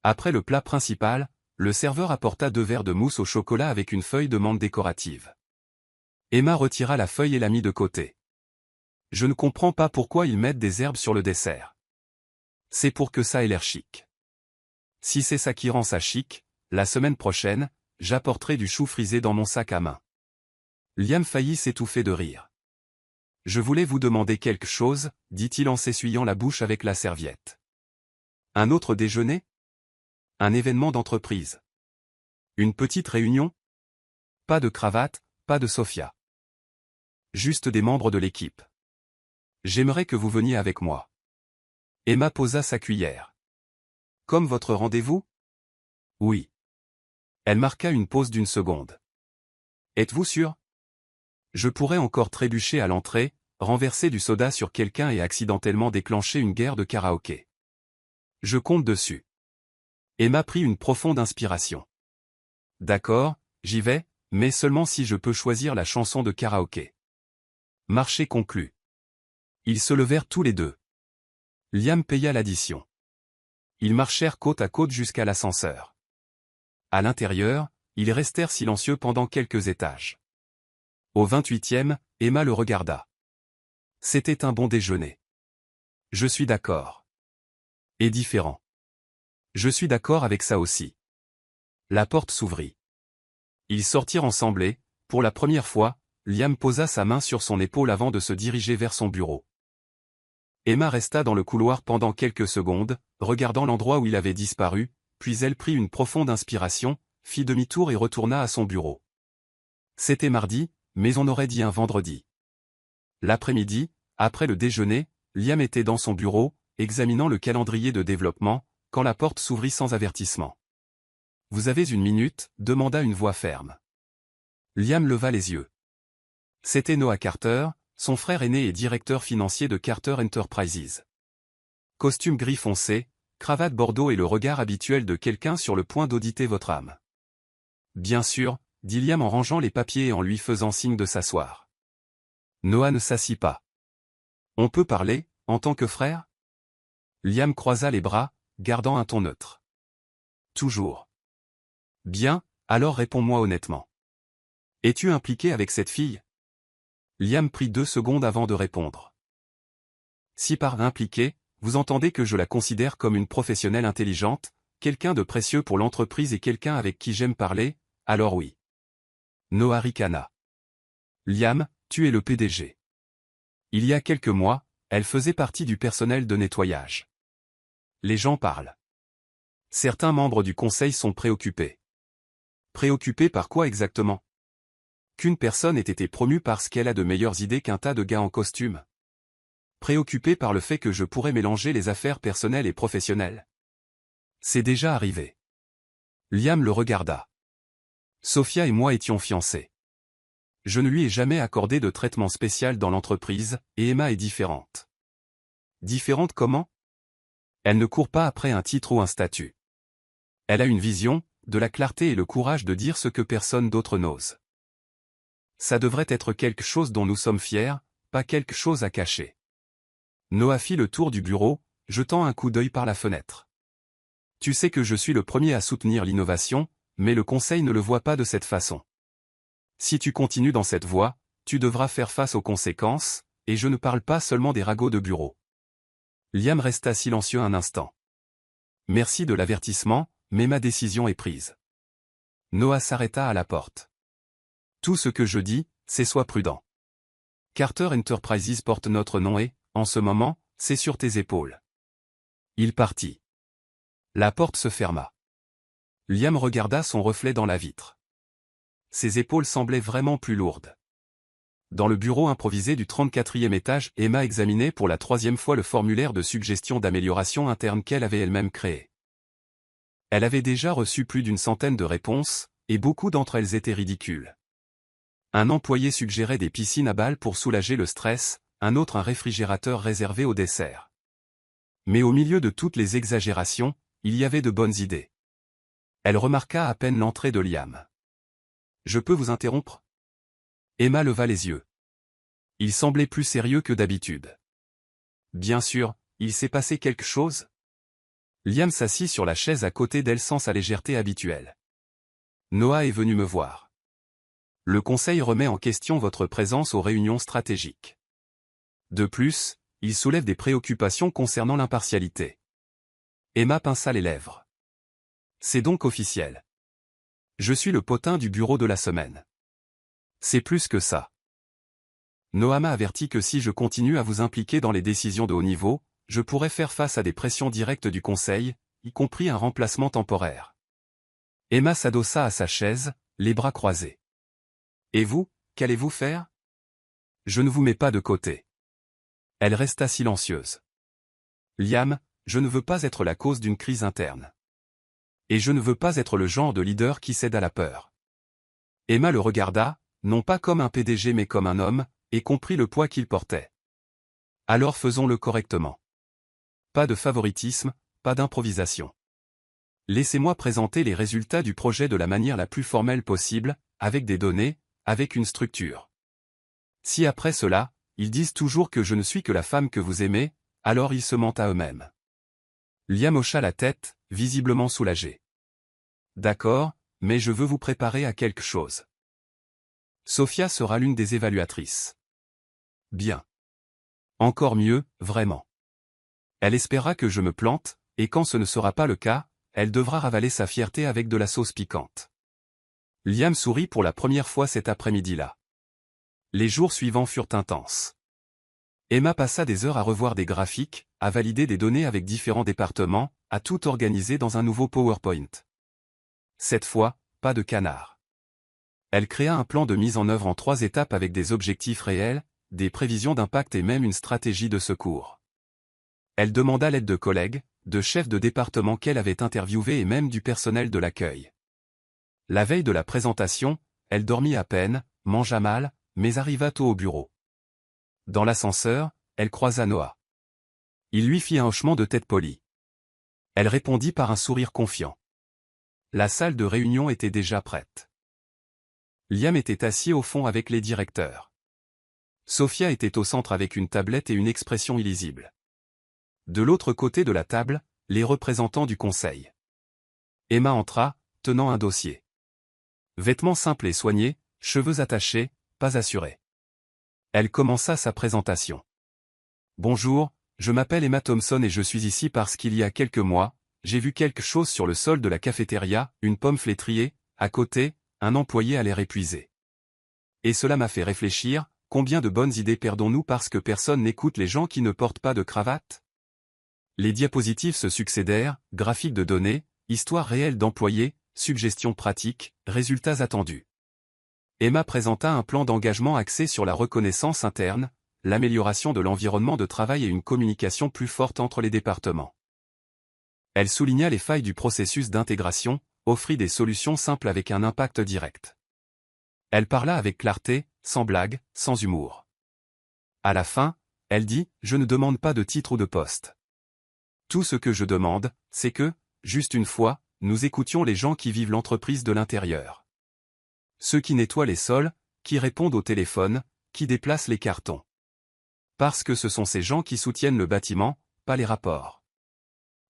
Après le plat principal, le serveur apporta 2 verres de mousse au chocolat avec une feuille de menthe décorative. Emma retira la feuille et la mit de côté. Je ne comprends pas pourquoi ils mettent des herbes sur le dessert. C'est pour que ça ait l'air chic. Si c'est ça qui rend ça chic, la semaine prochaine, j'apporterai du chou frisé dans mon sac à main. Liam faillit s'étouffer de rire. Je voulais vous demander quelque chose, dit-il en s'essuyant la bouche avec la serviette. Un autre déjeuner? Un événement d'entreprise. Une petite réunion? Pas de cravate, pas de Sofia. Juste des membres de l'équipe. J'aimerais que vous veniez avec moi. Emma posa sa cuillère. Comme votre rendez-vous? Oui. Elle marqua une pause d'1 seconde. Êtes-vous sûr? Je pourrais encore trébucher à l'entrée, renverser du soda sur quelqu'un et accidentellement déclencher une guerre de karaoké. Je compte dessus. Emma prit une profonde inspiration. D'accord, j'y vais, mais seulement si je peux choisir la chanson de karaoké. Marché conclu. Ils se levèrent tous les deux. Liam paya l'addition. Ils marchèrent côte à côte jusqu'à l'ascenseur. À l'intérieur, ils restèrent silencieux pendant quelques étages. Au 28e, Emma le regarda. C'était un bon déjeuner. Je suis d'accord. Et différent. Je suis d'accord avec ça aussi. La porte s'ouvrit. Ils sortirent ensemble et, pour la première fois, Liam posa sa main sur son épaule avant de se diriger vers son bureau. Emma resta dans le couloir pendant quelques secondes, regardant l'endroit où il avait disparu, puis elle prit une profonde inspiration, fit demi-tour et retourna à son bureau. C'était mardi, mais on aurait dit un vendredi. L'après-midi, après le déjeuner, Liam était dans son bureau, examinant le calendrier de développement, quand la porte s'ouvrit sans avertissement. « Vous avez 1 minute ?» demanda une voix ferme. Liam leva les yeux. C'était Noah Carter, son frère aîné et directeur financier de Carter Enterprises. Costume gris foncé, cravate bordeaux et le regard habituel de quelqu'un sur le point d'auditer votre âme. Bien sûr, dit Liam en rangeant les papiers et en lui faisant signe de s'asseoir. Noah ne s'assit pas. On peut parler, en tant que frère? Liam croisa les bras, gardant un ton neutre. Toujours. Bien, alors réponds-moi honnêtement. Es-tu impliqué avec cette fille? Liam prit 2 secondes avant de répondre. Si par impliqué, vous entendez que je la considère comme une professionnelle intelligente, quelqu'un de précieux pour l'entreprise et quelqu'un avec qui j'aime parler, alors oui. Noah ricana. Liam, tu es le PDG. Il y a quelques mois, elle faisait partie du personnel de nettoyage. Les gens parlent. Certains membres du conseil sont préoccupés. Préoccupés par quoi exactement? Qu'une personne ait été promue parce qu'elle a de meilleures idées qu'un tas de gars en costume. Préoccupés par le fait que je pourrais mélanger les affaires personnelles et professionnelles. C'est déjà arrivé. Liam le regarda. Sophia et moi étions fiancés. Je ne lui ai jamais accordé de traitement spécial dans l'entreprise, et Emma est différente. Différente comment? Elle ne court pas après un titre ou un statut. Elle a une vision, de la clarté et le courage de dire ce que personne d'autre n'ose. Ça devrait être quelque chose dont nous sommes fiers, pas quelque chose à cacher. Noah fit le tour du bureau, jetant un coup d'œil par la fenêtre. Tu sais que je suis le premier à soutenir l'innovation, mais le conseil ne le voit pas de cette façon. Si tu continues dans cette voie, tu devras faire face aux conséquences, et je ne parle pas seulement des ragots de bureau. Liam resta silencieux un instant. Merci de l'avertissement, mais ma décision est prise. Noah s'arrêta à la porte. Tout ce que je dis, c'est sois prudent. Carter Enterprises porte notre nom et, en ce moment, c'est sur tes épaules. Il partit. La porte se ferma. Liam regarda son reflet dans la vitre. Ses épaules semblaient vraiment plus lourdes. Dans le bureau improvisé du 34e étage, Emma examinait pour la 3e fois le formulaire de suggestion d'amélioration interne qu'elle avait elle-même créé. Elle avait déjà reçu plus d'une centaine de réponses, et beaucoup d'entre elles étaient ridicules. Un employé suggérait des piscines à balles pour soulager le stress, un autre un réfrigérateur réservé au dessert. Mais au milieu de toutes les exagérations, il y avait de bonnes idées. Elle remarqua à peine l'entrée de Liam. « Je peux vous interrompre ?» Emma leva les yeux. Il semblait plus sérieux que d'habitude. « Bien sûr, il s'est passé quelque chose ?» Liam s'assit sur la chaise à côté d'elle sans sa légèreté habituelle. « Noah est venu me voir. Le conseil remet en question votre présence aux réunions stratégiques. De plus, il soulève des préoccupations concernant l'impartialité. » Emma pinça les lèvres. « C'est donc officiel. Je suis le potin du bureau de la semaine. C'est plus que ça. Noah m'a averti que si je continue à vous impliquer dans les décisions de haut niveau, je pourrais faire face à des pressions directes du conseil, y compris un remplacement temporaire. » Emma s'adossa à sa chaise, les bras croisés. « Et vous, qu'allez-vous faire? Je ne vous mets pas de côté. » Elle resta silencieuse. « Liam, je ne veux pas être la cause d'une crise interne. Et je ne veux pas être le genre de leader qui cède à la peur. » Emma le regarda, non pas comme un PDG mais comme un homme, et comprit le poids qu'il portait. « Alors faisons-le correctement. Pas de favoritisme, pas d'improvisation. Laissez-moi présenter les résultats du projet de la manière la plus formelle possible, avec des données, avec une structure. Si après cela, ils disent toujours que je ne suis que la femme que vous aimez, alors ils se mentent à eux-mêmes. » Liam hocha la tête, visiblement soulagé. « D'accord, mais je veux vous préparer à quelque chose. Sophia sera l'une des évaluatrices. » Bien. Encore mieux, vraiment. Elle espéra que je me plante, et quand ce ne sera pas le cas, elle devra ravaler sa fierté avec de la sauce piquante. Liam sourit pour la première fois cet après-midi-là. Les jours suivants furent intenses. Emma passa des heures à revoir des graphiques, à valider des données avec différents départements, à tout organiser dans un nouveau PowerPoint. Cette fois, pas de canard. Elle créa un plan de mise en œuvre en 3 étapes avec des objectifs réels, des prévisions d'impact et même une stratégie de secours. Elle demanda l'aide de collègues, de chefs de département qu'elle avait interviewés et même du personnel de l'accueil. La veille de la présentation, elle dormit à peine, mangea mal, mais arriva tôt au bureau. Dans l'ascenseur, elle croisa Noah. Il lui fit un hochement de tête poli. Elle répondit par un sourire confiant. La salle de réunion était déjà prête. Liam était assis au fond avec les directeurs. Sophia était au centre avec une tablette et une expression illisible. De l'autre côté de la table, les représentants du conseil. Emma entra, tenant un dossier. Vêtements simples et soignés, cheveux attachés, pas assurés. Elle commença sa présentation. Bonjour, je m'appelle Emma Thompson et je suis ici parce qu'il y a quelques mois, j'ai vu quelque chose sur le sol de la cafétéria, une pomme flétriée, à côté, un employé a l'air épuisé. Et cela m'a fait réfléchir, combien de bonnes idées perdons-nous parce que personne n'écoute les gens qui ne portent pas de cravate? Les diapositives se succédèrent, graphiques de données, histoires réelles d'employés, suggestions pratiques, résultats attendus. Emma présenta un plan d'engagement axé sur la reconnaissance interne, l'amélioration de l'environnement de travail et une communication plus forte entre les départements. Elle souligna les failles du processus d'intégration, offrit des solutions simples avec un impact direct. Elle parla avec clarté, sans blague, sans humour. À la fin, elle dit « Je ne demande pas de titre ou de poste. Tout ce que je demande, c'est que, juste une fois, nous écoutions les gens qui vivent l'entreprise de l'intérieur. Ceux qui nettoient les sols, qui répondent au téléphone, qui déplacent les cartons. Parce que ce sont ces gens qui soutiennent le bâtiment, pas les rapports. »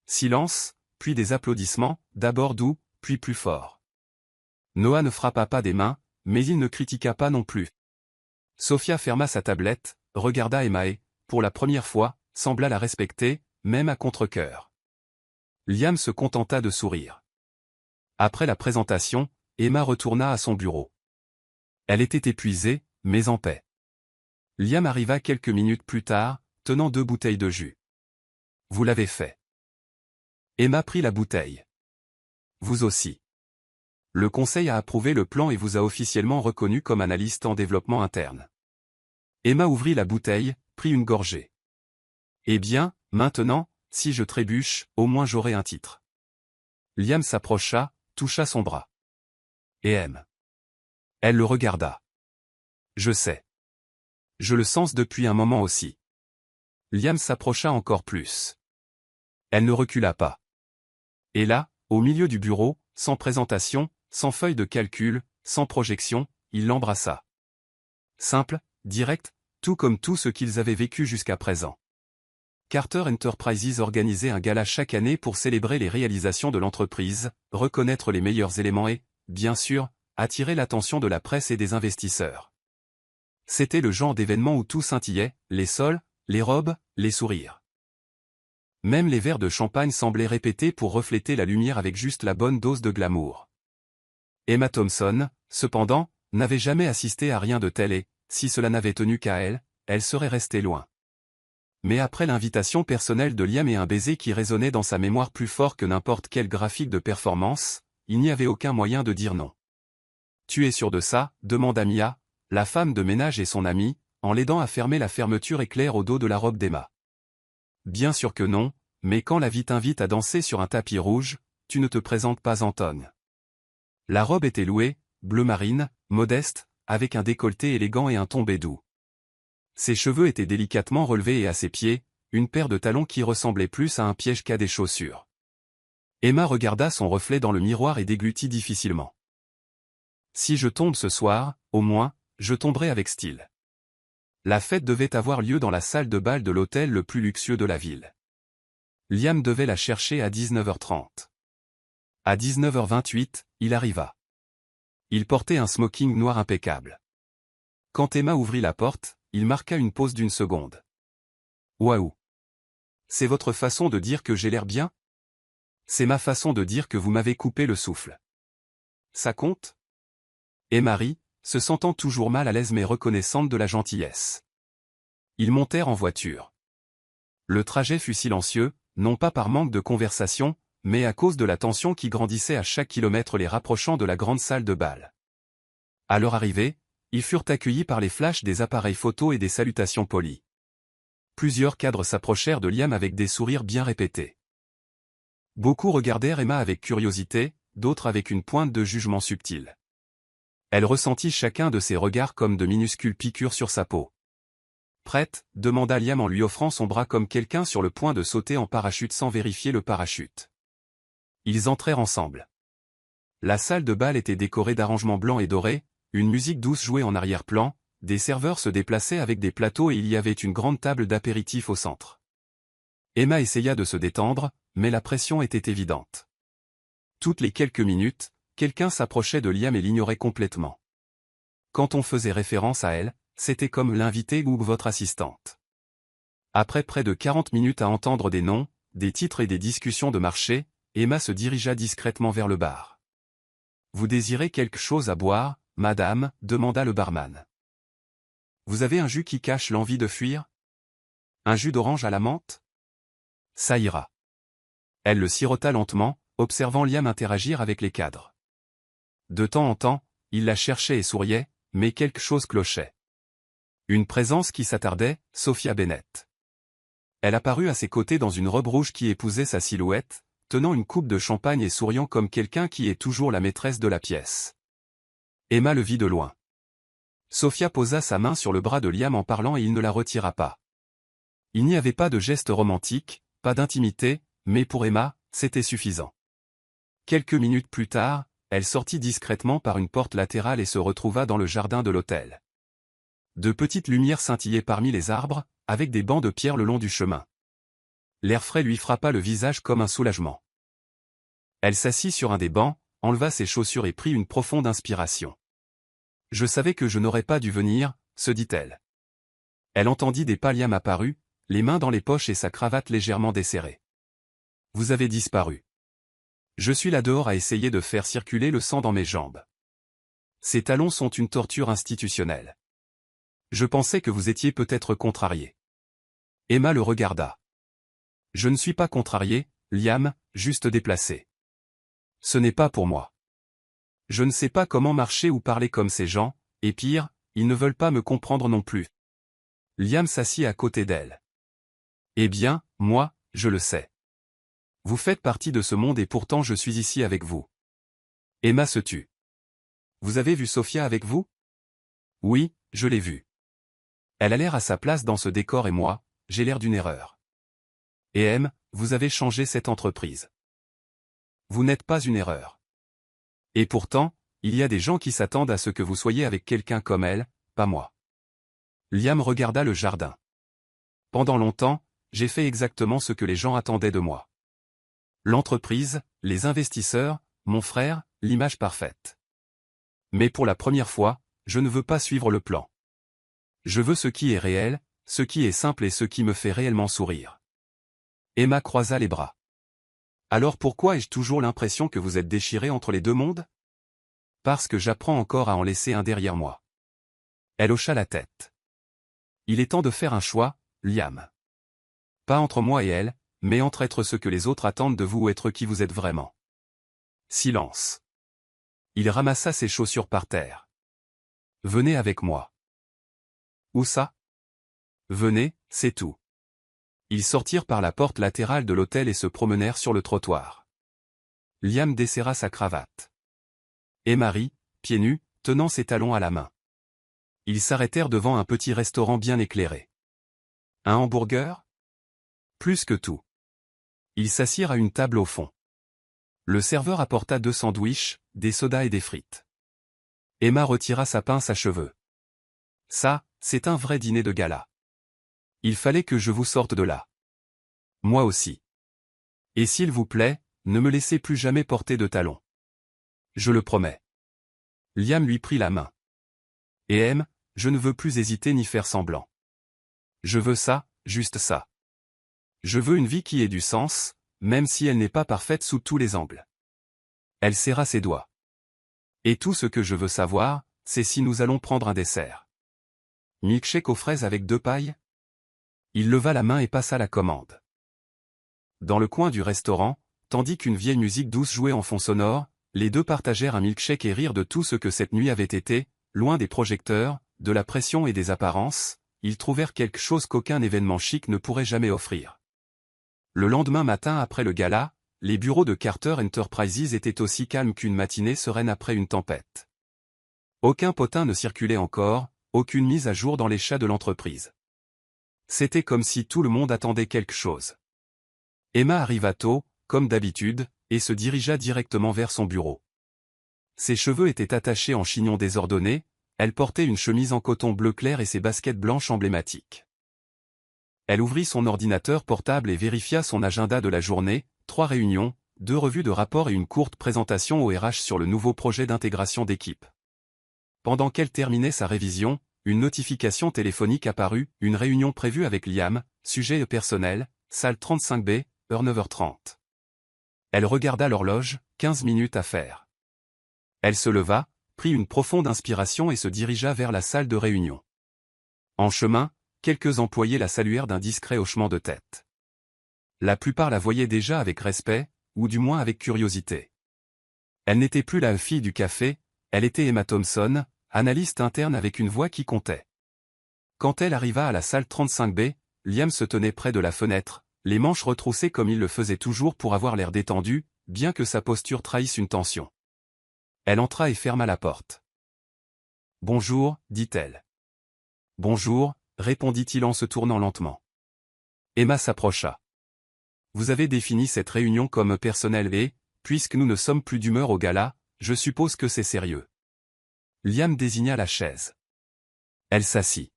Silence, puis des applaudissements, d'abord doux, puis plus forts. Noah ne frappa pas des mains, mais il ne critiqua pas non plus. Sophia ferma sa tablette, regarda Emma et, pour la première fois, sembla la respecter, même à contre-cœur. Liam se contenta de sourire. Après la présentation, Emma retourna à son bureau. Elle était épuisée, mais en paix. Liam arriva quelques minutes plus tard, tenant 2 bouteilles de jus. « Vous l'avez fait. » Emma prit la bouteille. « Vous aussi. » Le conseil a approuvé le plan et vous a officiellement reconnu comme analyste en développement interne. Emma ouvrit la bouteille, prit une gorgée. « Eh bien, maintenant, si je trébuche, au moins j'aurai un titre. » Liam s'approcha, toucha son bras. « Et M. » Elle le regarda. « Je sais. Je le sens depuis un moment aussi. » Liam s'approcha encore plus. Elle ne recula pas. Et là, au milieu du bureau, sans présentation, sans feuille de calcul, sans projection, il l'embrassa. Simple, direct, tout comme tout ce qu'ils avaient vécu jusqu'à présent. Carter Enterprises organisait un gala chaque année pour célébrer les réalisations de l'entreprise, reconnaître les meilleurs éléments et, bien sûr, attirer l'attention de la presse et des investisseurs. C'était le genre d'événement où tout scintillait, les sols, les robes, les sourires. Même les verres de champagne semblaient répétés pour refléter la lumière avec juste la bonne dose de glamour. Emma Thompson, cependant, n'avait jamais assisté à rien de tel et, si cela n'avait tenu qu'à elle, elle serait restée loin. Mais après l'invitation personnelle de Liam et un baiser qui résonnait dans sa mémoire plus fort que n'importe quel graphique de performance, il n'y avait aucun moyen de dire non. « Tu es sûr de ça ?» demanda Mia, la femme de ménage et son amie, en l'aidant à fermer la fermeture éclair au dos de la robe d'Emma. « Bien sûr que non, mais quand la vie t'invite à danser sur un tapis rouge, tu ne te présentes pas en tonne. » La robe était louée, bleu marine, modeste, avec un décolleté élégant et un tombé doux. Ses cheveux étaient délicatement relevés et à ses pieds, une paire de talons qui ressemblait plus à un piège qu'à des chaussures. Emma regarda son reflet dans le miroir et déglutit difficilement. « Si je tombe ce soir, au moins, je tomberai avec style. » La fête devait avoir lieu dans la salle de bal de l'hôtel le plus luxueux de la ville. Liam devait la chercher à 19h30. À 19h28, il arriva. Il portait un smoking noir impeccable. Quand Emma ouvrit la porte, il marqua une pause d'1 seconde. « Waouh! C'est votre façon de dire que j'ai l'air bien? C'est ma façon de dire que vous m'avez coupé le souffle. Ça compte? » Emma rit, se sentant toujours mal à l'aise mais reconnaissante de la gentillesse. Ils montèrent en voiture. Le trajet fut silencieux, non pas par manque de conversation, mais à cause de la tension qui grandissait à chaque kilomètre les rapprochant de la grande salle de bal. À leur arrivée, ils furent accueillis par les flashs des appareils photo et des salutations polies. Plusieurs cadres s'approchèrent de Liam avec des sourires bien répétés. Beaucoup regardèrent Emma avec curiosité, d'autres avec une pointe de jugement subtil. Elle ressentit chacun de ces regards comme de minuscules piqûres sur sa peau. « Prête ?» demanda Liam en lui offrant son bras comme quelqu'un sur le point de sauter en parachute sans vérifier le parachute. Ils entrèrent ensemble. La salle de bal était décorée d'arrangements blancs et dorés, une musique douce jouait en arrière-plan, des serveurs se déplaçaient avec des plateaux et il y avait une grande table d'apéritif au centre. Emma essaya de se détendre, mais la pression était évidente. Toutes les quelques minutes, quelqu'un s'approchait de Liam et l'ignorait complètement. Quand on faisait référence à elle, c'était comme l'invité ou votre assistante. Après près de 40 minutes à entendre des noms, des titres et des discussions de marché, Emma se dirigea discrètement vers le bar. « Vous désirez quelque chose à boire, madame ?» demanda le barman. « Vous avez un jus qui cache l'envie de fuir? Un jus d'orange à la menthe? Ça ira. » Elle le sirota lentement, observant Liam interagir avec les cadres. De temps en temps, il la cherchait et souriait, mais quelque chose clochait. Une présence qui s'attardait, Sophia Bennett. Elle apparut à ses côtés dans une robe rouge qui épousait sa silhouette, tenant une coupe de champagne et souriant comme quelqu'un qui est toujours la maîtresse de la pièce. Emma le vit de loin. Sophia posa sa main sur le bras de Liam en parlant et il ne la retira pas. Il n'y avait pas de geste romantique, pas d'intimité, mais pour Emma, c'était suffisant. Quelques minutes plus tard, elle sortit discrètement par une porte latérale et se retrouva dans le jardin de l'hôtel. De petites lumières scintillaient parmi les arbres, avec des bancs de pierre le long du chemin. L'air frais lui frappa le visage comme un soulagement. Elle s'assit sur un des bancs, enleva ses chaussures et prit une profonde inspiration. « Je savais que je n'aurais pas dû venir », se dit-elle. Elle entendit des pas. Liam apparut, les mains dans les poches et sa cravate légèrement desserrée. « Vous avez disparu. Je suis là dehors à essayer de faire circuler le sang dans mes jambes. Ces talons sont une torture institutionnelle. Je pensais que vous étiez peut-être contrarié. » Emma le regarda. « Je ne suis pas contrarié, Liam, juste déplacé. Ce n'est pas pour moi. Je ne sais pas comment marcher ou parler comme ces gens, et pire, ils ne veulent pas me comprendre non plus. » Liam s'assit à côté d'elle. « Eh bien, moi, je le sais. Vous faites partie de ce monde et pourtant je suis ici avec vous. » Emma se tut. « Vous avez vu Sophia avec vous? » ?»« Oui, je l'ai vue. Elle a l'air à sa place dans ce décor et moi, j'ai l'air d'une erreur. Et M, vous avez changé cette entreprise. Vous n'êtes pas une erreur. Et pourtant, il y a des gens qui s'attendent à ce que vous soyez avec quelqu'un comme elle, pas moi. » Liam regarda le jardin. « Pendant longtemps, j'ai fait exactement ce que les gens attendaient de moi. L'entreprise, les investisseurs, mon frère, l'image parfaite. Mais pour la première fois, je ne veux pas suivre le plan. Je veux ce qui est réel, ce qui est simple et ce qui me fait réellement sourire. » Emma croisa les bras. « Alors pourquoi ai-je toujours l'impression que vous êtes déchiré entre les deux mondes? Parce que j'apprends encore à en laisser un derrière moi. » Elle hocha la tête. « Il est temps de faire un choix, Liam. Pas entre moi et elle, mais entre être ce que les autres attendent de vous ou être qui vous êtes vraiment. » Silence. Il ramassa ses chaussures par terre. « Venez avec moi. » « Où ça? » ?»« Venez, c'est tout. » Ils sortirent par la porte latérale de l'hôtel et se promenèrent sur le trottoir. Liam desserra sa cravate. Et Marie, pieds nus, tenant ses talons à la main. Ils s'arrêtèrent devant un petit restaurant bien éclairé. Un hamburger? Plus que tout. Ils s'assirent à une table au fond. Le serveur apporta 2 sandwichs, des sodas et des frites. Emma retira sa pince à cheveux. « Ça, c'est un vrai dîner de gala. Il fallait que je vous sorte de là. Moi aussi. Et s'il vous plaît, ne me laissez plus jamais porter de talons. Je le promets. » Liam lui prit la main. « Et M, je ne veux plus hésiter ni faire semblant. Je veux ça, juste ça. Je veux une vie qui ait du sens, même si elle n'est pas parfaite sous tous les angles. » Elle serra ses doigts. « Et tout ce que je veux savoir, c'est si nous allons prendre un dessert. Milkshake aux fraises avec 2 pailles? » Il leva la main et passa la commande. Dans le coin du restaurant, tandis qu'une vieille musique douce jouait en fond sonore, les deux partagèrent un milkshake et rirent de tout ce que cette nuit avait été, loin des projecteurs, de la pression et des apparences, ils trouvèrent quelque chose qu'aucun événement chic ne pourrait jamais offrir. Le lendemain matin après le gala, les bureaux de Carter Enterprises étaient aussi calmes qu'une matinée sereine après une tempête. Aucun potin ne circulait encore, aucune mise à jour dans les chats de l'entreprise. C'était comme si tout le monde attendait quelque chose. Emma arriva tôt, comme d'habitude, et se dirigea directement vers son bureau. Ses cheveux étaient attachés en chignon désordonné, elle portait une chemise en coton bleu clair et ses baskets blanches emblématiques. Elle ouvrit son ordinateur portable et vérifia son agenda de la journée, 3 réunions, 2 revues de rapport et une courte présentation au RH sur le nouveau projet d'intégration d'équipe. Pendant qu'elle terminait sa révision, une notification téléphonique apparut, une réunion prévue avec Liam, sujet personnel, salle 35B, heure 9h30. Elle regarda l'horloge, 15 minutes à faire. Elle se leva, prit une profonde inspiration et se dirigea vers la salle de réunion. En chemin, quelques employés la saluèrent d'un discret hochement de tête. La plupart la voyaient déjà avec respect, ou du moins avec curiosité. Elle n'était plus la fille du café, elle était Emma Thompson, analyste interne avec une voix qui comptait. Quand elle arriva à la salle 35B, Liam se tenait près de la fenêtre, les manches retroussées comme il le faisait toujours pour avoir l'air détendu, bien que sa posture trahisse une tension. Elle entra et ferma la porte. « Bonjour, dit-elle. »« Bonjour, répondit-il en se tournant lentement. Emma s'approcha. « Vous avez défini cette réunion comme personnelle et, puisque nous ne sommes plus d'humeur au gala, je suppose que c'est sérieux. » Liam désigna la chaise. Elle s'assit.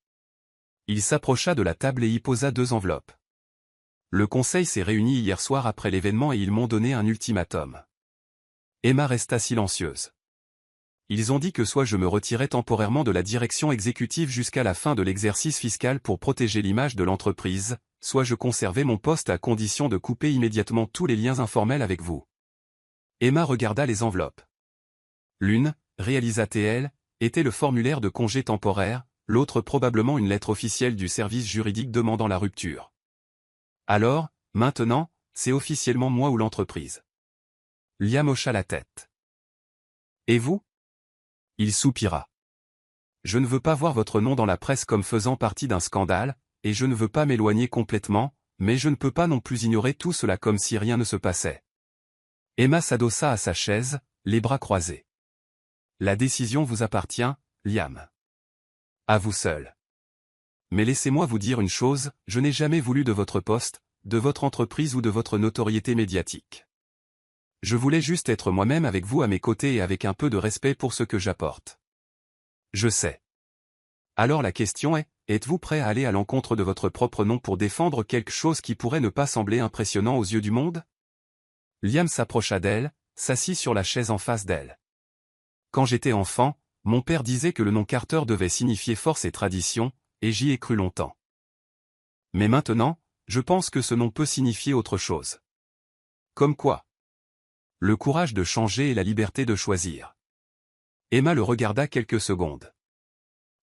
Il s'approcha de la table et y posa 2 enveloppes. « Le conseil s'est réuni hier soir après l'événement et ils m'ont donné un ultimatum. » Emma resta silencieuse. Ils ont dit que soit je me retirais temporairement de la direction exécutive jusqu'à la fin de l'exercice fiscal pour protéger l'image de l'entreprise, soit je conservais mon poste à condition de couper immédiatement tous les liens informels avec vous. Emma regarda les enveloppes. L'une, réalisa-t-elle, était le formulaire de congé temporaire, l'autre probablement une lettre officielle du service juridique demandant la rupture. Alors, maintenant, c'est officiellement moi ou l'entreprise. Liam hocha la tête. Et vous ? Il soupira. Je ne veux pas voir votre nom dans la presse comme faisant partie d'un scandale, et je ne veux pas m'éloigner complètement, mais je ne peux pas non plus ignorer tout cela comme si rien ne se passait. Emma s'adossa à sa chaise, les bras croisés. La décision vous appartient, Liam. À vous seul. Mais laissez-moi vous dire une chose, je n'ai jamais voulu de votre poste, de votre entreprise ou de votre notoriété médiatique. Je voulais juste être moi-même avec vous à mes côtés et avec un peu de respect pour ce que j'apporte. Je sais. Alors la question est, êtes-vous prêt à aller à l'encontre de votre propre nom pour défendre quelque chose qui pourrait ne pas sembler impressionnant aux yeux du monde ? Liam s'approcha d'elle, s'assit sur la chaise en face d'elle. Quand j'étais enfant, mon père disait que le nom Carter devait signifier force et tradition, et j'y ai cru longtemps. Mais maintenant, je pense que ce nom peut signifier autre chose. Comme quoi ? Le courage de changer et la liberté de choisir. Emma le regarda quelques secondes.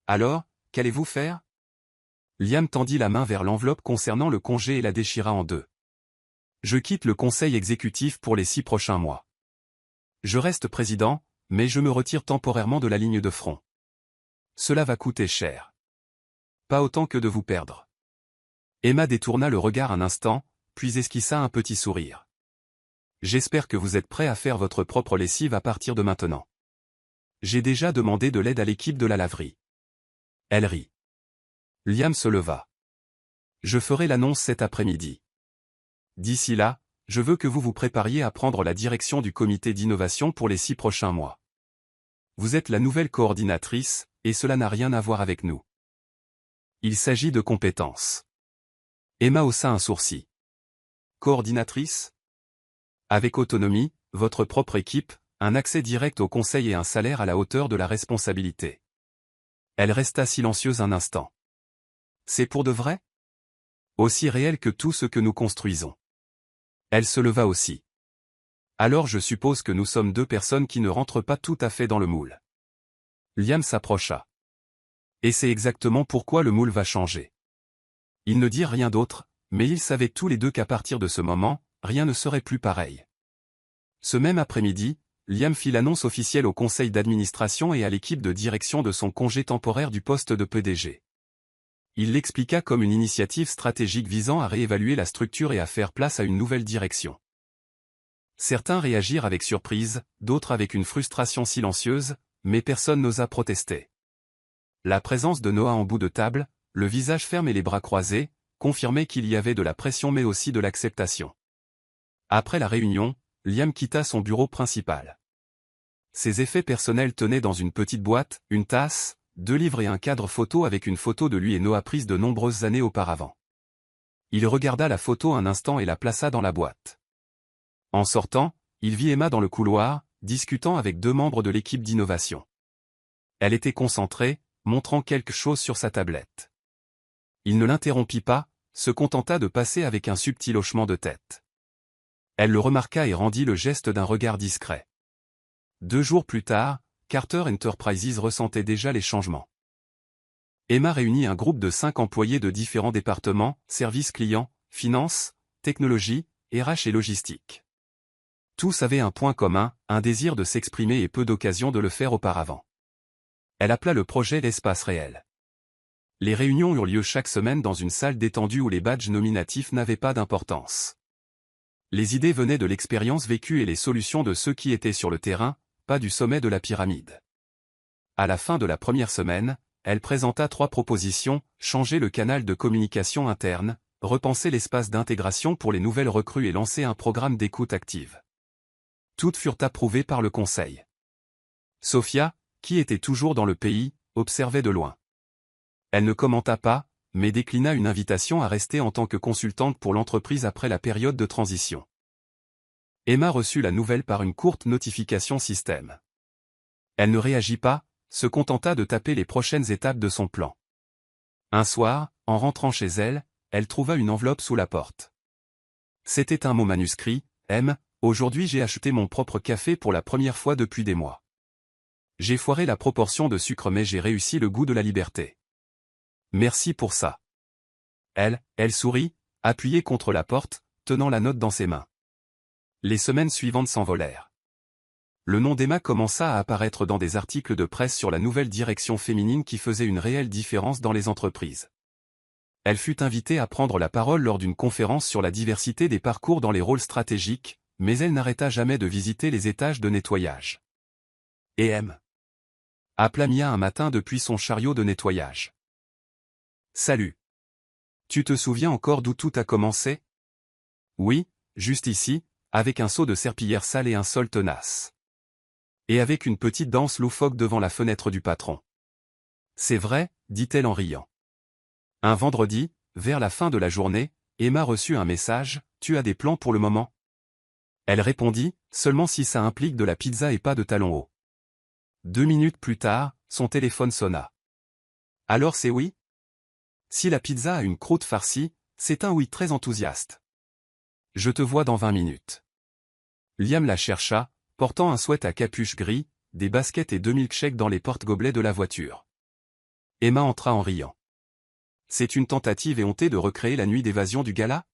Alors, qu'allez-vous faire ? Liam tendit la main vers l'enveloppe concernant le congé et la déchira en 2. Je quitte le conseil exécutif pour les 6 prochains mois. Je reste président, mais je me retire temporairement de la ligne de front. Cela va coûter cher. Pas autant que de vous perdre. Emma détourna le regard un instant, puis esquissa un petit sourire. J'espère que vous êtes prêt à faire votre propre lessive à partir de maintenant. J'ai déjà demandé de l'aide à l'équipe de la laverie. Elle rit. Liam se leva. Je ferai l'annonce cet après-midi. D'ici là, je veux que vous vous prépariez à prendre la direction du comité d'innovation pour les 6 prochains mois. Vous êtes la nouvelle coordinatrice, et cela n'a rien à voir avec nous. Il s'agit de compétences. Emma haussa un sourcil. Coordinatrice ? Avec autonomie, votre propre équipe, un accès direct au conseil et un salaire à la hauteur de la responsabilité. Elle resta silencieuse un instant. C'est pour de vrai ? Aussi réel que tout ce que nous construisons. Elle se leva aussi. Alors je suppose que nous sommes 2 personnes qui ne rentrent pas tout à fait dans le moule. Liam s'approcha. Et c'est exactement pourquoi le moule va changer. Ils ne dirent rien d'autre, mais ils savaient tous les deux qu'à partir de ce moment, rien ne serait plus pareil. Ce même après-midi, Liam fit l'annonce officielle au conseil d'administration et à l'équipe de direction de son congé temporaire du poste de PDG. Il l'expliqua comme une initiative stratégique visant à réévaluer la structure et à faire place à une nouvelle direction. Certains réagirent avec surprise, d'autres avec une frustration silencieuse, mais personne n'osa protester. La présence de Noah en bout de table, le visage ferme et les bras croisés, confirmait qu'il y avait de la pression mais aussi de l'acceptation. Après la réunion, Liam quitta son bureau principal. Ses effets personnels tenaient dans une petite boîte, une tasse, 2 livres et un cadre photo avec une photo de lui et Noah prise de nombreuses années auparavant. Il regarda la photo un instant et la plaça dans la boîte. En sortant, il vit Emma dans le couloir, discutant avec 2 membres de l'équipe d'innovation. Elle était concentrée, montrant quelque chose sur sa tablette. Il ne l'interrompit pas, se contenta de passer avec un subtil hochement de tête. Elle le remarqua et rendit le geste d'un regard discret. 2 jours plus tard, Carter Enterprises ressentait déjà les changements. Emma réunit un groupe de 5 employés de différents départements, services clients, finances, technologie, RH et logistique. Tous avaient un point commun, un désir de s'exprimer et peu d'occasions de le faire auparavant. Elle appela le projet l'espace réel. Les réunions eurent lieu chaque semaine dans une salle détendue où les badges nominatifs n'avaient pas d'importance. Les idées venaient de l'expérience vécue et les solutions de ceux qui étaient sur le terrain, pas du sommet de la pyramide. À la fin de la première semaine, elle présenta 3 propositions: changer le canal de communication interne, repenser l'espace d'intégration pour les nouvelles recrues et lancer un programme d'écoute active. Toutes furent approuvées par le conseil. Sophia, qui était toujours dans le pays, observait de loin. Elle ne commenta pas, mais déclina une invitation à rester en tant que consultante pour l'entreprise après la période de transition. Emma reçut la nouvelle par une courte notification système. Elle ne réagit pas, se contenta de taper les prochaines étapes de son plan. Un soir, en rentrant chez elle, elle trouva une enveloppe sous la porte. C'était un mot manuscrit: M. Aujourd'hui j'ai acheté mon propre café pour la première fois depuis des mois. J'ai foiré la proportion de sucre mais j'ai réussi le goût de la liberté. Merci pour ça. Elle sourit, appuyée contre la porte, tenant la note dans ses mains. Les semaines suivantes s'envolèrent. Le nom d'Emma commença à apparaître dans des articles de presse sur la nouvelle direction féminine qui faisait une réelle différence dans les entreprises. Elle fut invitée à prendre la parole lors d'une conférence sur la diversité des parcours dans les rôles stratégiques, mais elle n'arrêta jamais de visiter les étages de nettoyage. Et M. appela Mia un matin depuis son chariot de nettoyage. Salut. Tu te souviens encore d'où tout a commencé? Oui, juste ici, avec un seau de serpillière sale et un sol tenace. Et avec une petite danse loufoque devant la fenêtre du patron. C'est vrai, dit-elle en riant. Un vendredi, vers la fin de la journée, Emma reçut un message: tu as des plans pour le moment? Elle répondit: seulement si ça implique de la pizza et pas de talons hauts. 2 minutes plus tard, son téléphone sonna. Alors c'est oui? Si la pizza a une croûte farcie, c'est un oui très enthousiaste. Je te vois dans 20 minutes. Liam la chercha, portant un sweat à capuche gris, des baskets et 2 milkshakes dans les porte-gobelets de la voiture. Emma entra en riant. C'est une tentative éhontée de recréer la nuit d'évasion du gala?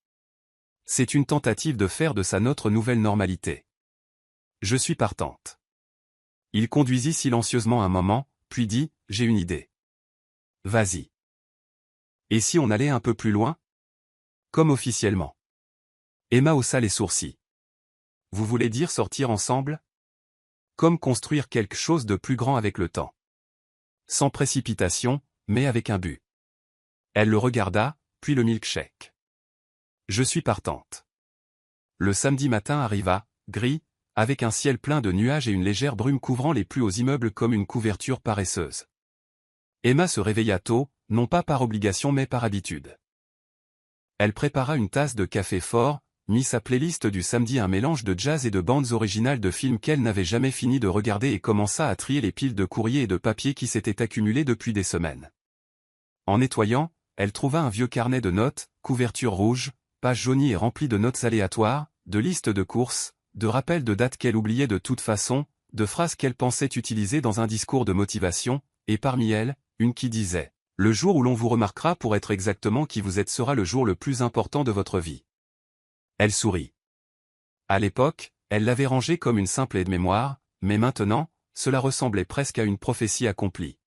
C'est une tentative de faire de ça notre nouvelle normalité. Je suis partante. Il conduisit silencieusement un moment, puis dit: j'ai une idée. Vas-y. Et si on allait un peu plus loin? Comme officiellement. Emma haussa les sourcils. Vous voulez dire sortir ensemble? Comme construire quelque chose de plus grand avec le temps. Sans précipitation, mais avec un but. Elle le regarda, puis le milkshake. Je suis partante. Le samedi matin arriva, gris, avec un ciel plein de nuages et une légère brume couvrant les plus hauts immeubles comme une couverture paresseuse. Emma se réveilla tôt, non pas par obligation mais par habitude. Elle prépara une tasse de café fort, mit sa playlist du samedi, un mélange de jazz et de bandes originales de films qu'elle n'avait jamais fini de regarder, et commença à trier les piles de courriers et de papier qui s'étaient accumulées depuis des semaines. En nettoyant, elle trouva un vieux carnet de notes, couverture rouge, page jaunie et remplie de notes aléatoires, de listes de courses, de rappels de dates qu'elle oubliait de toute façon, de phrases qu'elle pensait utiliser dans un discours de motivation, et parmi elles, une qui disait: « Le jour où l'on vous remarquera pour être exactement qui vous êtes sera le jour le plus important de votre vie. » Elle sourit. À l'époque, elle l'avait rangée comme une simple aide-mémoire, mais maintenant, cela ressemblait presque à une prophétie accomplie.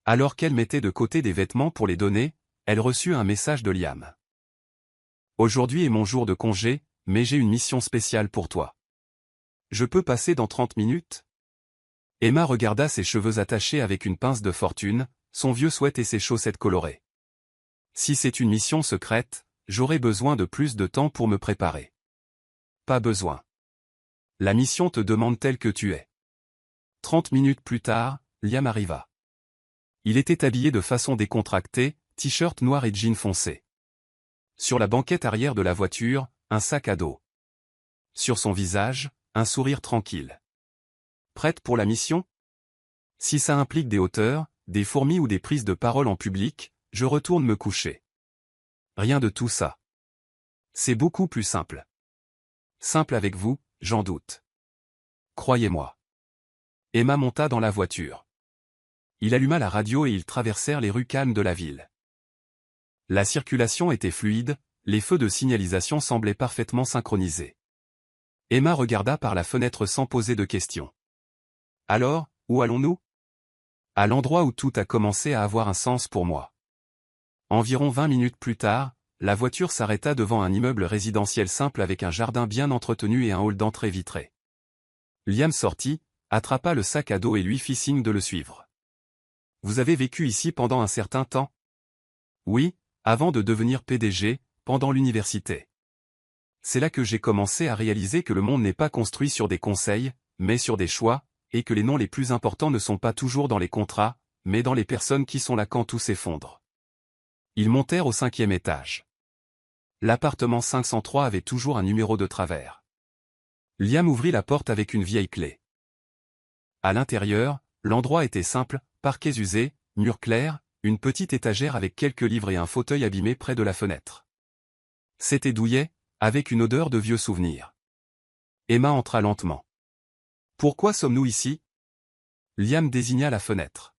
Alors qu'elle mettait de côté des vêtements pour les donner, elle reçut un message de Liam. « Aujourd'hui est mon jour de congé, mais j'ai une mission spéciale pour toi. Je peux passer dans 30 minutes? » Emma regarda ses cheveux attachés avec une pince de fortune, son vieux sweat et ses chaussettes colorées. « Si c'est une mission secrète, j'aurai besoin de plus de temps pour me préparer. » Pas besoin. La mission te demande tel que tu es. 30 minutes plus tard, Liam arriva. Il était habillé de façon décontractée, t-shirt noir et jean foncé. Sur la banquette arrière de la voiture, un sac à dos. Sur son visage, un sourire tranquille. Prête pour la mission? Si ça implique des hauteurs, des fourmis ou des prises de parole en public, je retourne me coucher. Rien de tout ça. C'est beaucoup plus simple. Simple avec vous, j'en doute. Croyez-moi. Emma monta dans la voiture. Il alluma la radio et ils traversèrent les rues calmes de la ville. La circulation était fluide, les feux de signalisation semblaient parfaitement synchronisés. Emma regarda par la fenêtre sans poser de questions. Alors, où allons-nous? À l'endroit où tout a commencé à avoir un sens pour moi. Environ 20 minutes plus tard, la voiture s'arrêta devant un immeuble résidentiel simple avec un jardin bien entretenu et un hall d'entrée vitré. Liam sortit, attrapa le sac à dos et lui fit signe de le suivre. Vous avez vécu ici pendant un certain temps? Oui, avant de devenir PDG, pendant l'université. C'est là que j'ai commencé à réaliser que le monde n'est pas construit sur des conseils, mais sur des choix, et que les noms les plus importants ne sont pas toujours dans les contrats, mais dans les personnes qui sont là quand tout s'effondre. Ils montèrent au 5e étage. L'appartement 503 avait toujours un numéro de travers. Liam ouvrit la porte avec une vieille clé. À l'intérieur, l'endroit était simple, parquets usés, murs clairs, une petite étagère avec quelques livres et un fauteuil abîmé près de la fenêtre. C'était douillet, avec une odeur de vieux souvenirs. Emma entra lentement. Pourquoi sommes-nous ici? Liam désigna la fenêtre.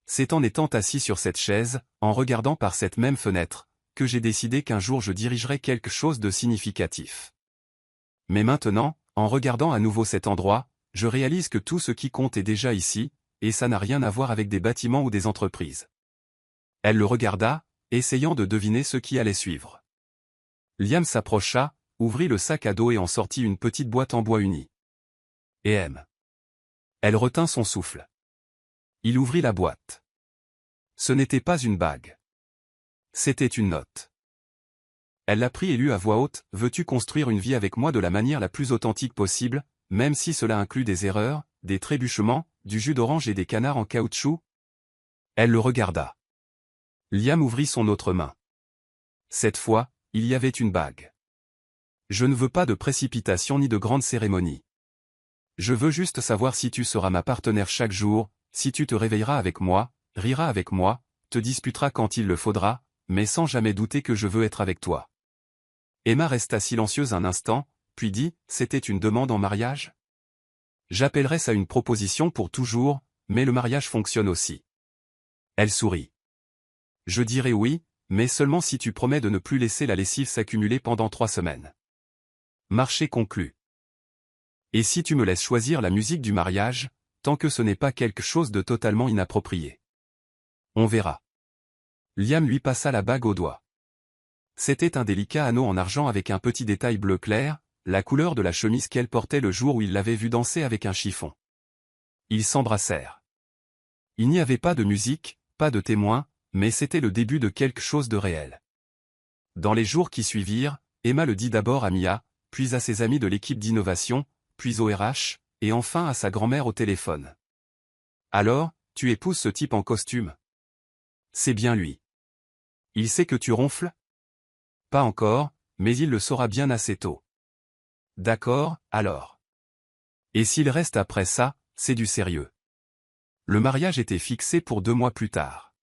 C'est en étant assis sur cette chaise, en regardant par cette même fenêtre, que j'ai décidé qu'un jour je dirigerais quelque chose de significatif. Mais maintenant, en regardant à nouveau cet endroit, je réalise que tout ce qui compte est déjà ici, et ça n'a rien à voir avec des bâtiments ou des entreprises. Elle le regarda, essayant de deviner ce qui allait suivre. Liam s'approcha, ouvrit le sac à dos et en sortit une petite boîte en bois uni. Et M. Elle retint son souffle. Il ouvrit la boîte. Ce n'était pas une bague. C'était une note. Elle la prit et lut à voix haute, « Veux-tu construire une vie avec moi de la manière la plus authentique possible, même si cela inclut des erreurs, des trébuchements, du jus d'orange et des canards en caoutchouc ?» Elle le regarda. Liam ouvrit son autre main. Cette fois, il y avait une bague. « Je ne veux pas de précipitation ni de grande cérémonie. Je veux juste savoir si tu seras ma partenaire chaque jour, si tu te réveilleras avec moi, riras avec moi, te disputeras quand il le faudra, mais sans jamais douter que je veux être avec toi. » Emma resta silencieuse un instant, puis dit, « C'était une demande en mariage? J'appellerais ça une proposition pour toujours, mais le mariage fonctionne aussi. » Elle sourit. « Je dirais oui, mais seulement si tu promets de ne plus laisser la lessive s'accumuler pendant 3 semaines. » Marché conclu. Et si tu me laisses choisir la musique du mariage, tant que ce n'est pas quelque chose de totalement inapproprié. On verra. Liam lui passa la bague au doigt. C'était un délicat anneau en argent avec un petit détail bleu clair, la couleur de la chemise qu'elle portait le jour où il l'avait vue danser avec un chiffon. Ils s'embrassèrent. Il n'y avait pas de musique, pas de témoins, mais c'était le début de quelque chose de réel. Dans les jours qui suivirent, Emma le dit d'abord à Mia, puis à ses amis de l'équipe d'innovation, puis au RH, et enfin à sa grand-mère au téléphone. « Alors, tu épouses ce type en costume? C'est bien lui. Il sait que tu ronfles? Pas encore, mais il le saura bien assez tôt. D'accord, alors. Et s'il reste après ça, c'est du sérieux. » Le mariage était fixé pour 2 mois plus tard.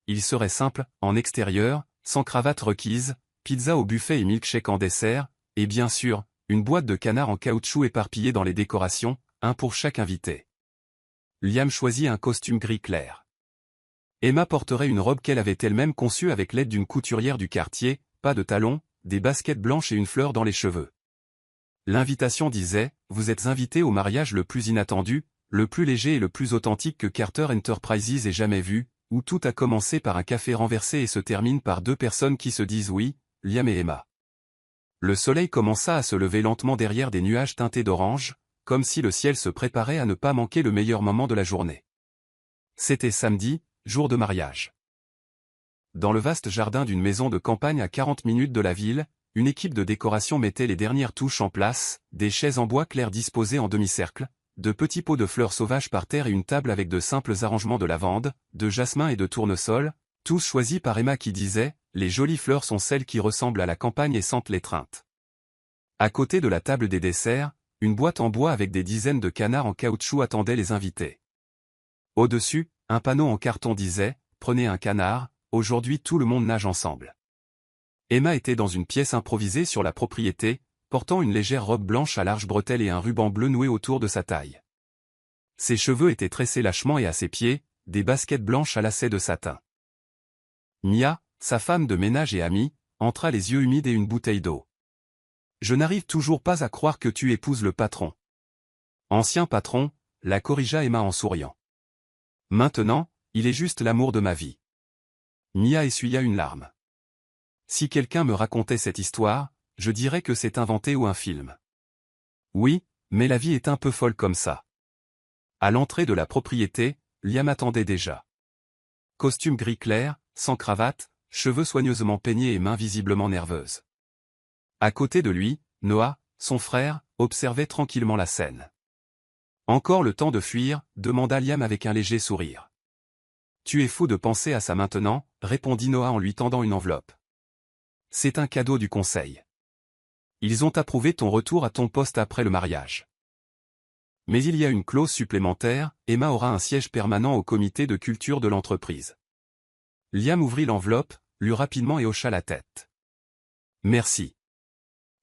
Il serait simple, en extérieur, sans cravate requise, pizza au buffet et milkshake en dessert, et bien sûr, une boîte de canards en caoutchouc éparpillée dans les décorations, un pour chaque invité. Liam choisit un costume gris clair. Emma porterait une robe qu'elle avait elle-même conçue avec l'aide d'une couturière du quartier, pas de talons, des baskets blanches et une fleur dans les cheveux. L'invitation disait, « Vous êtes invité au mariage le plus inattendu, le plus léger et le plus authentique que Carter Enterprises ait jamais vu, où tout a commencé par un café renversé et se termine par 2 personnes qui se disent oui, Liam et Emma. » Le soleil commença à se lever lentement derrière des nuages teintés d'orange, comme si le ciel se préparait à ne pas manquer le meilleur moment de la journée. C'était samedi, jour de mariage. Dans le vaste jardin d'une maison de campagne à 40 minutes de la ville, une équipe de décoration mettait les dernières touches en place, des chaises en bois clair disposées en demi-cercle, de petits pots de fleurs sauvages par terre et une table avec de simples arrangements de lavande, de jasmin et de tournesol, tous choisis par Emma qui disait, « Les jolies fleurs sont celles qui ressemblent à la campagne et sentent l'étreinte. » À côté de la table des desserts, une boîte en bois avec des dizaines de canards en caoutchouc attendait les invités. Au-dessus, un panneau en carton disait « Prenez un canard, aujourd'hui tout le monde nage ensemble ». Emma était dans une pièce improvisée sur la propriété, portant une légère robe blanche à larges bretelles et un ruban bleu noué autour de sa taille. Ses cheveux étaient tressés lâchement et à ses pieds, des baskets blanches à lacets de satin. Mia, sa femme de ménage et amie, entra les yeux humides et une bouteille d'eau. « Je n'arrive toujours pas à croire que tu épouses le patron. » Ancien patron, la corrigea Emma en souriant. « Maintenant, il est juste l'amour de ma vie. » Mia essuya une larme. « Si quelqu'un me racontait cette histoire, je dirais que c'est inventé ou un film. » Oui, mais la vie est un peu folle comme ça. À l'entrée de la propriété, Liam attendait déjà. Costume gris clair, sans cravate, cheveux soigneusement peignés et mains visiblement nerveuses. À côté de lui, Noah, son frère, observait tranquillement la scène. « Encore le temps de fuir ?» demanda Liam avec un léger sourire. « Tu es fou de penser à ça maintenant » répondit Noah en lui tendant une enveloppe. « C'est un cadeau du conseil. Ils ont approuvé ton retour à ton poste après le mariage. Mais il y a une clause supplémentaire, Emma aura un siège permanent au comité de culture de l'entreprise. » Liam ouvrit l'enveloppe, lut rapidement et hocha la tête. « Merci.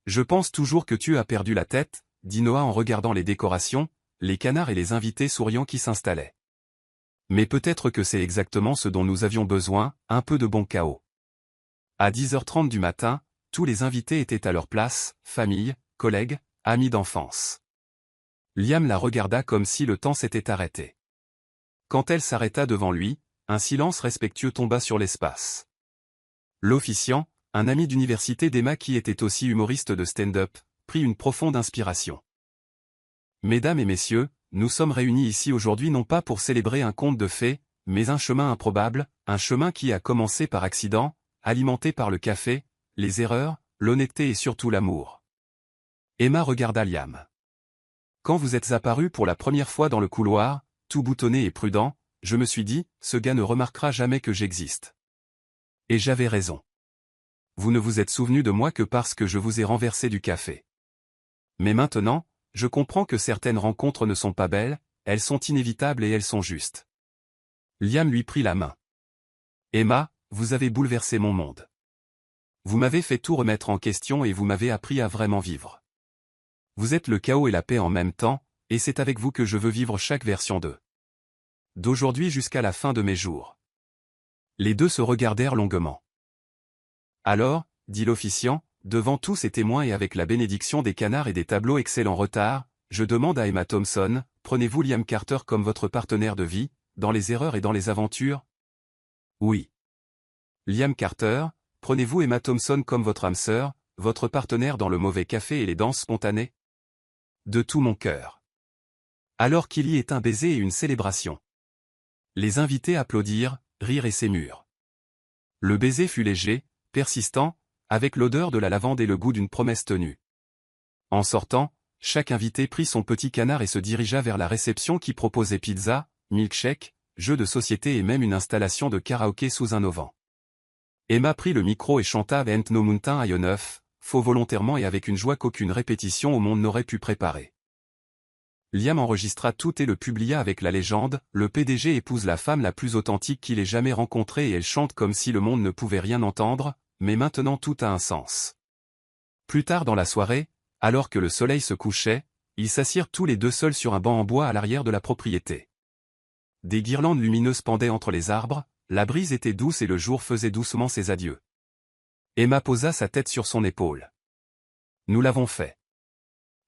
Je pense toujours que tu as perdu la tête, » dit Noah en regardant les décorations, les canards et les invités souriants qui s'installaient. « Mais peut-être que c'est exactement ce dont nous avions besoin, un peu de bon chaos. » À 10h30 du matin, tous les invités étaient à leur place, famille, collègues, amis d'enfance. Liam la regarda comme si le temps s'était arrêté. Quand elle s'arrêta devant lui, un silence respectueux tomba sur l'espace. L'officiant, un ami d'université d'Emma qui était aussi humoriste de stand-up, prit une profonde inspiration. « Mesdames et messieurs, nous sommes réunis ici aujourd'hui non pas pour célébrer un conte de fées, mais un chemin improbable, un chemin qui a commencé par accident, alimenté par le café, les erreurs, l'honnêteté et surtout l'amour. » Emma regarda Liam. « Quand vous êtes apparu pour la première fois dans le couloir, tout boutonné et prudent, je me suis dit, ce gars ne remarquera jamais que j'existe. Et j'avais raison. Vous ne vous êtes souvenu de moi que parce que je vous ai renversé du café. Mais maintenant, je comprends que certaines rencontres ne sont pas belles, elles sont inévitables et elles sont justes. » Liam lui prit la main. « Emma, vous avez bouleversé mon monde. Vous m'avez fait tout remettre en question et vous m'avez appris à vraiment vivre. Vous êtes le chaos et la paix en même temps, et c'est avec vous que je veux vivre chaque version d'aujourd'hui jusqu'à la fin de mes jours. » Les deux se regardèrent longuement. « Alors, » dit l'officiant, devant tous ces témoins et avec la bénédiction des canards et des tableaux Excel en retard, « je demande à Emma Thompson, prenez-vous Liam Carter comme votre partenaire de vie, dans les erreurs et dans les aventures ?» Oui. « Liam Carter, prenez-vous Emma Thompson comme votre âme sœur, votre partenaire dans le mauvais café et les danses spontanées ?» De tout mon cœur. Alors qu'il y ait un baiser et une célébration. Les invités applaudirent, rirent et s'émurent. Le baiser fut léger, persistant, avec l'odeur de la lavande et le goût d'une promesse tenue. En sortant, chaque invité prit son petit canard et se dirigea vers la réception qui proposait pizza, milkshake, jeux de société et même une installation de karaoké sous un auvent. Emma prit le micro et chanta Ain't No Mountain High Enough, faux volontairement et avec une joie qu'aucune répétition au monde n'aurait pu préparer. Liam enregistra tout et le publia avec la légende, le PDG épouse la femme la plus authentique qu'il ait jamais rencontrée et elle chante comme si le monde ne pouvait rien entendre, mais maintenant tout a un sens. Plus tard dans la soirée, alors que le soleil se couchait, ils s'assirent tous les deux seuls sur un banc en bois à l'arrière de la propriété. Des guirlandes lumineuses pendaient entre les arbres, la brise était douce et le jour faisait doucement ses adieux. Emma posa sa tête sur son épaule. « Nous l'avons fait. »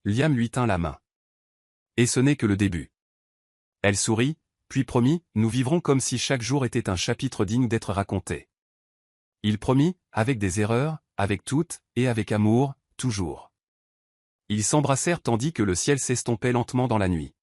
Liam lui tint la main. « Et ce n'est que le début. » Elle sourit, puis promit, « Nous vivrons comme si chaque jour était un chapitre digne d'être raconté. » Il promit, avec des erreurs, avec toutes, et avec amour, toujours. Ils s'embrassèrent tandis que le ciel s'estompait lentement dans la nuit.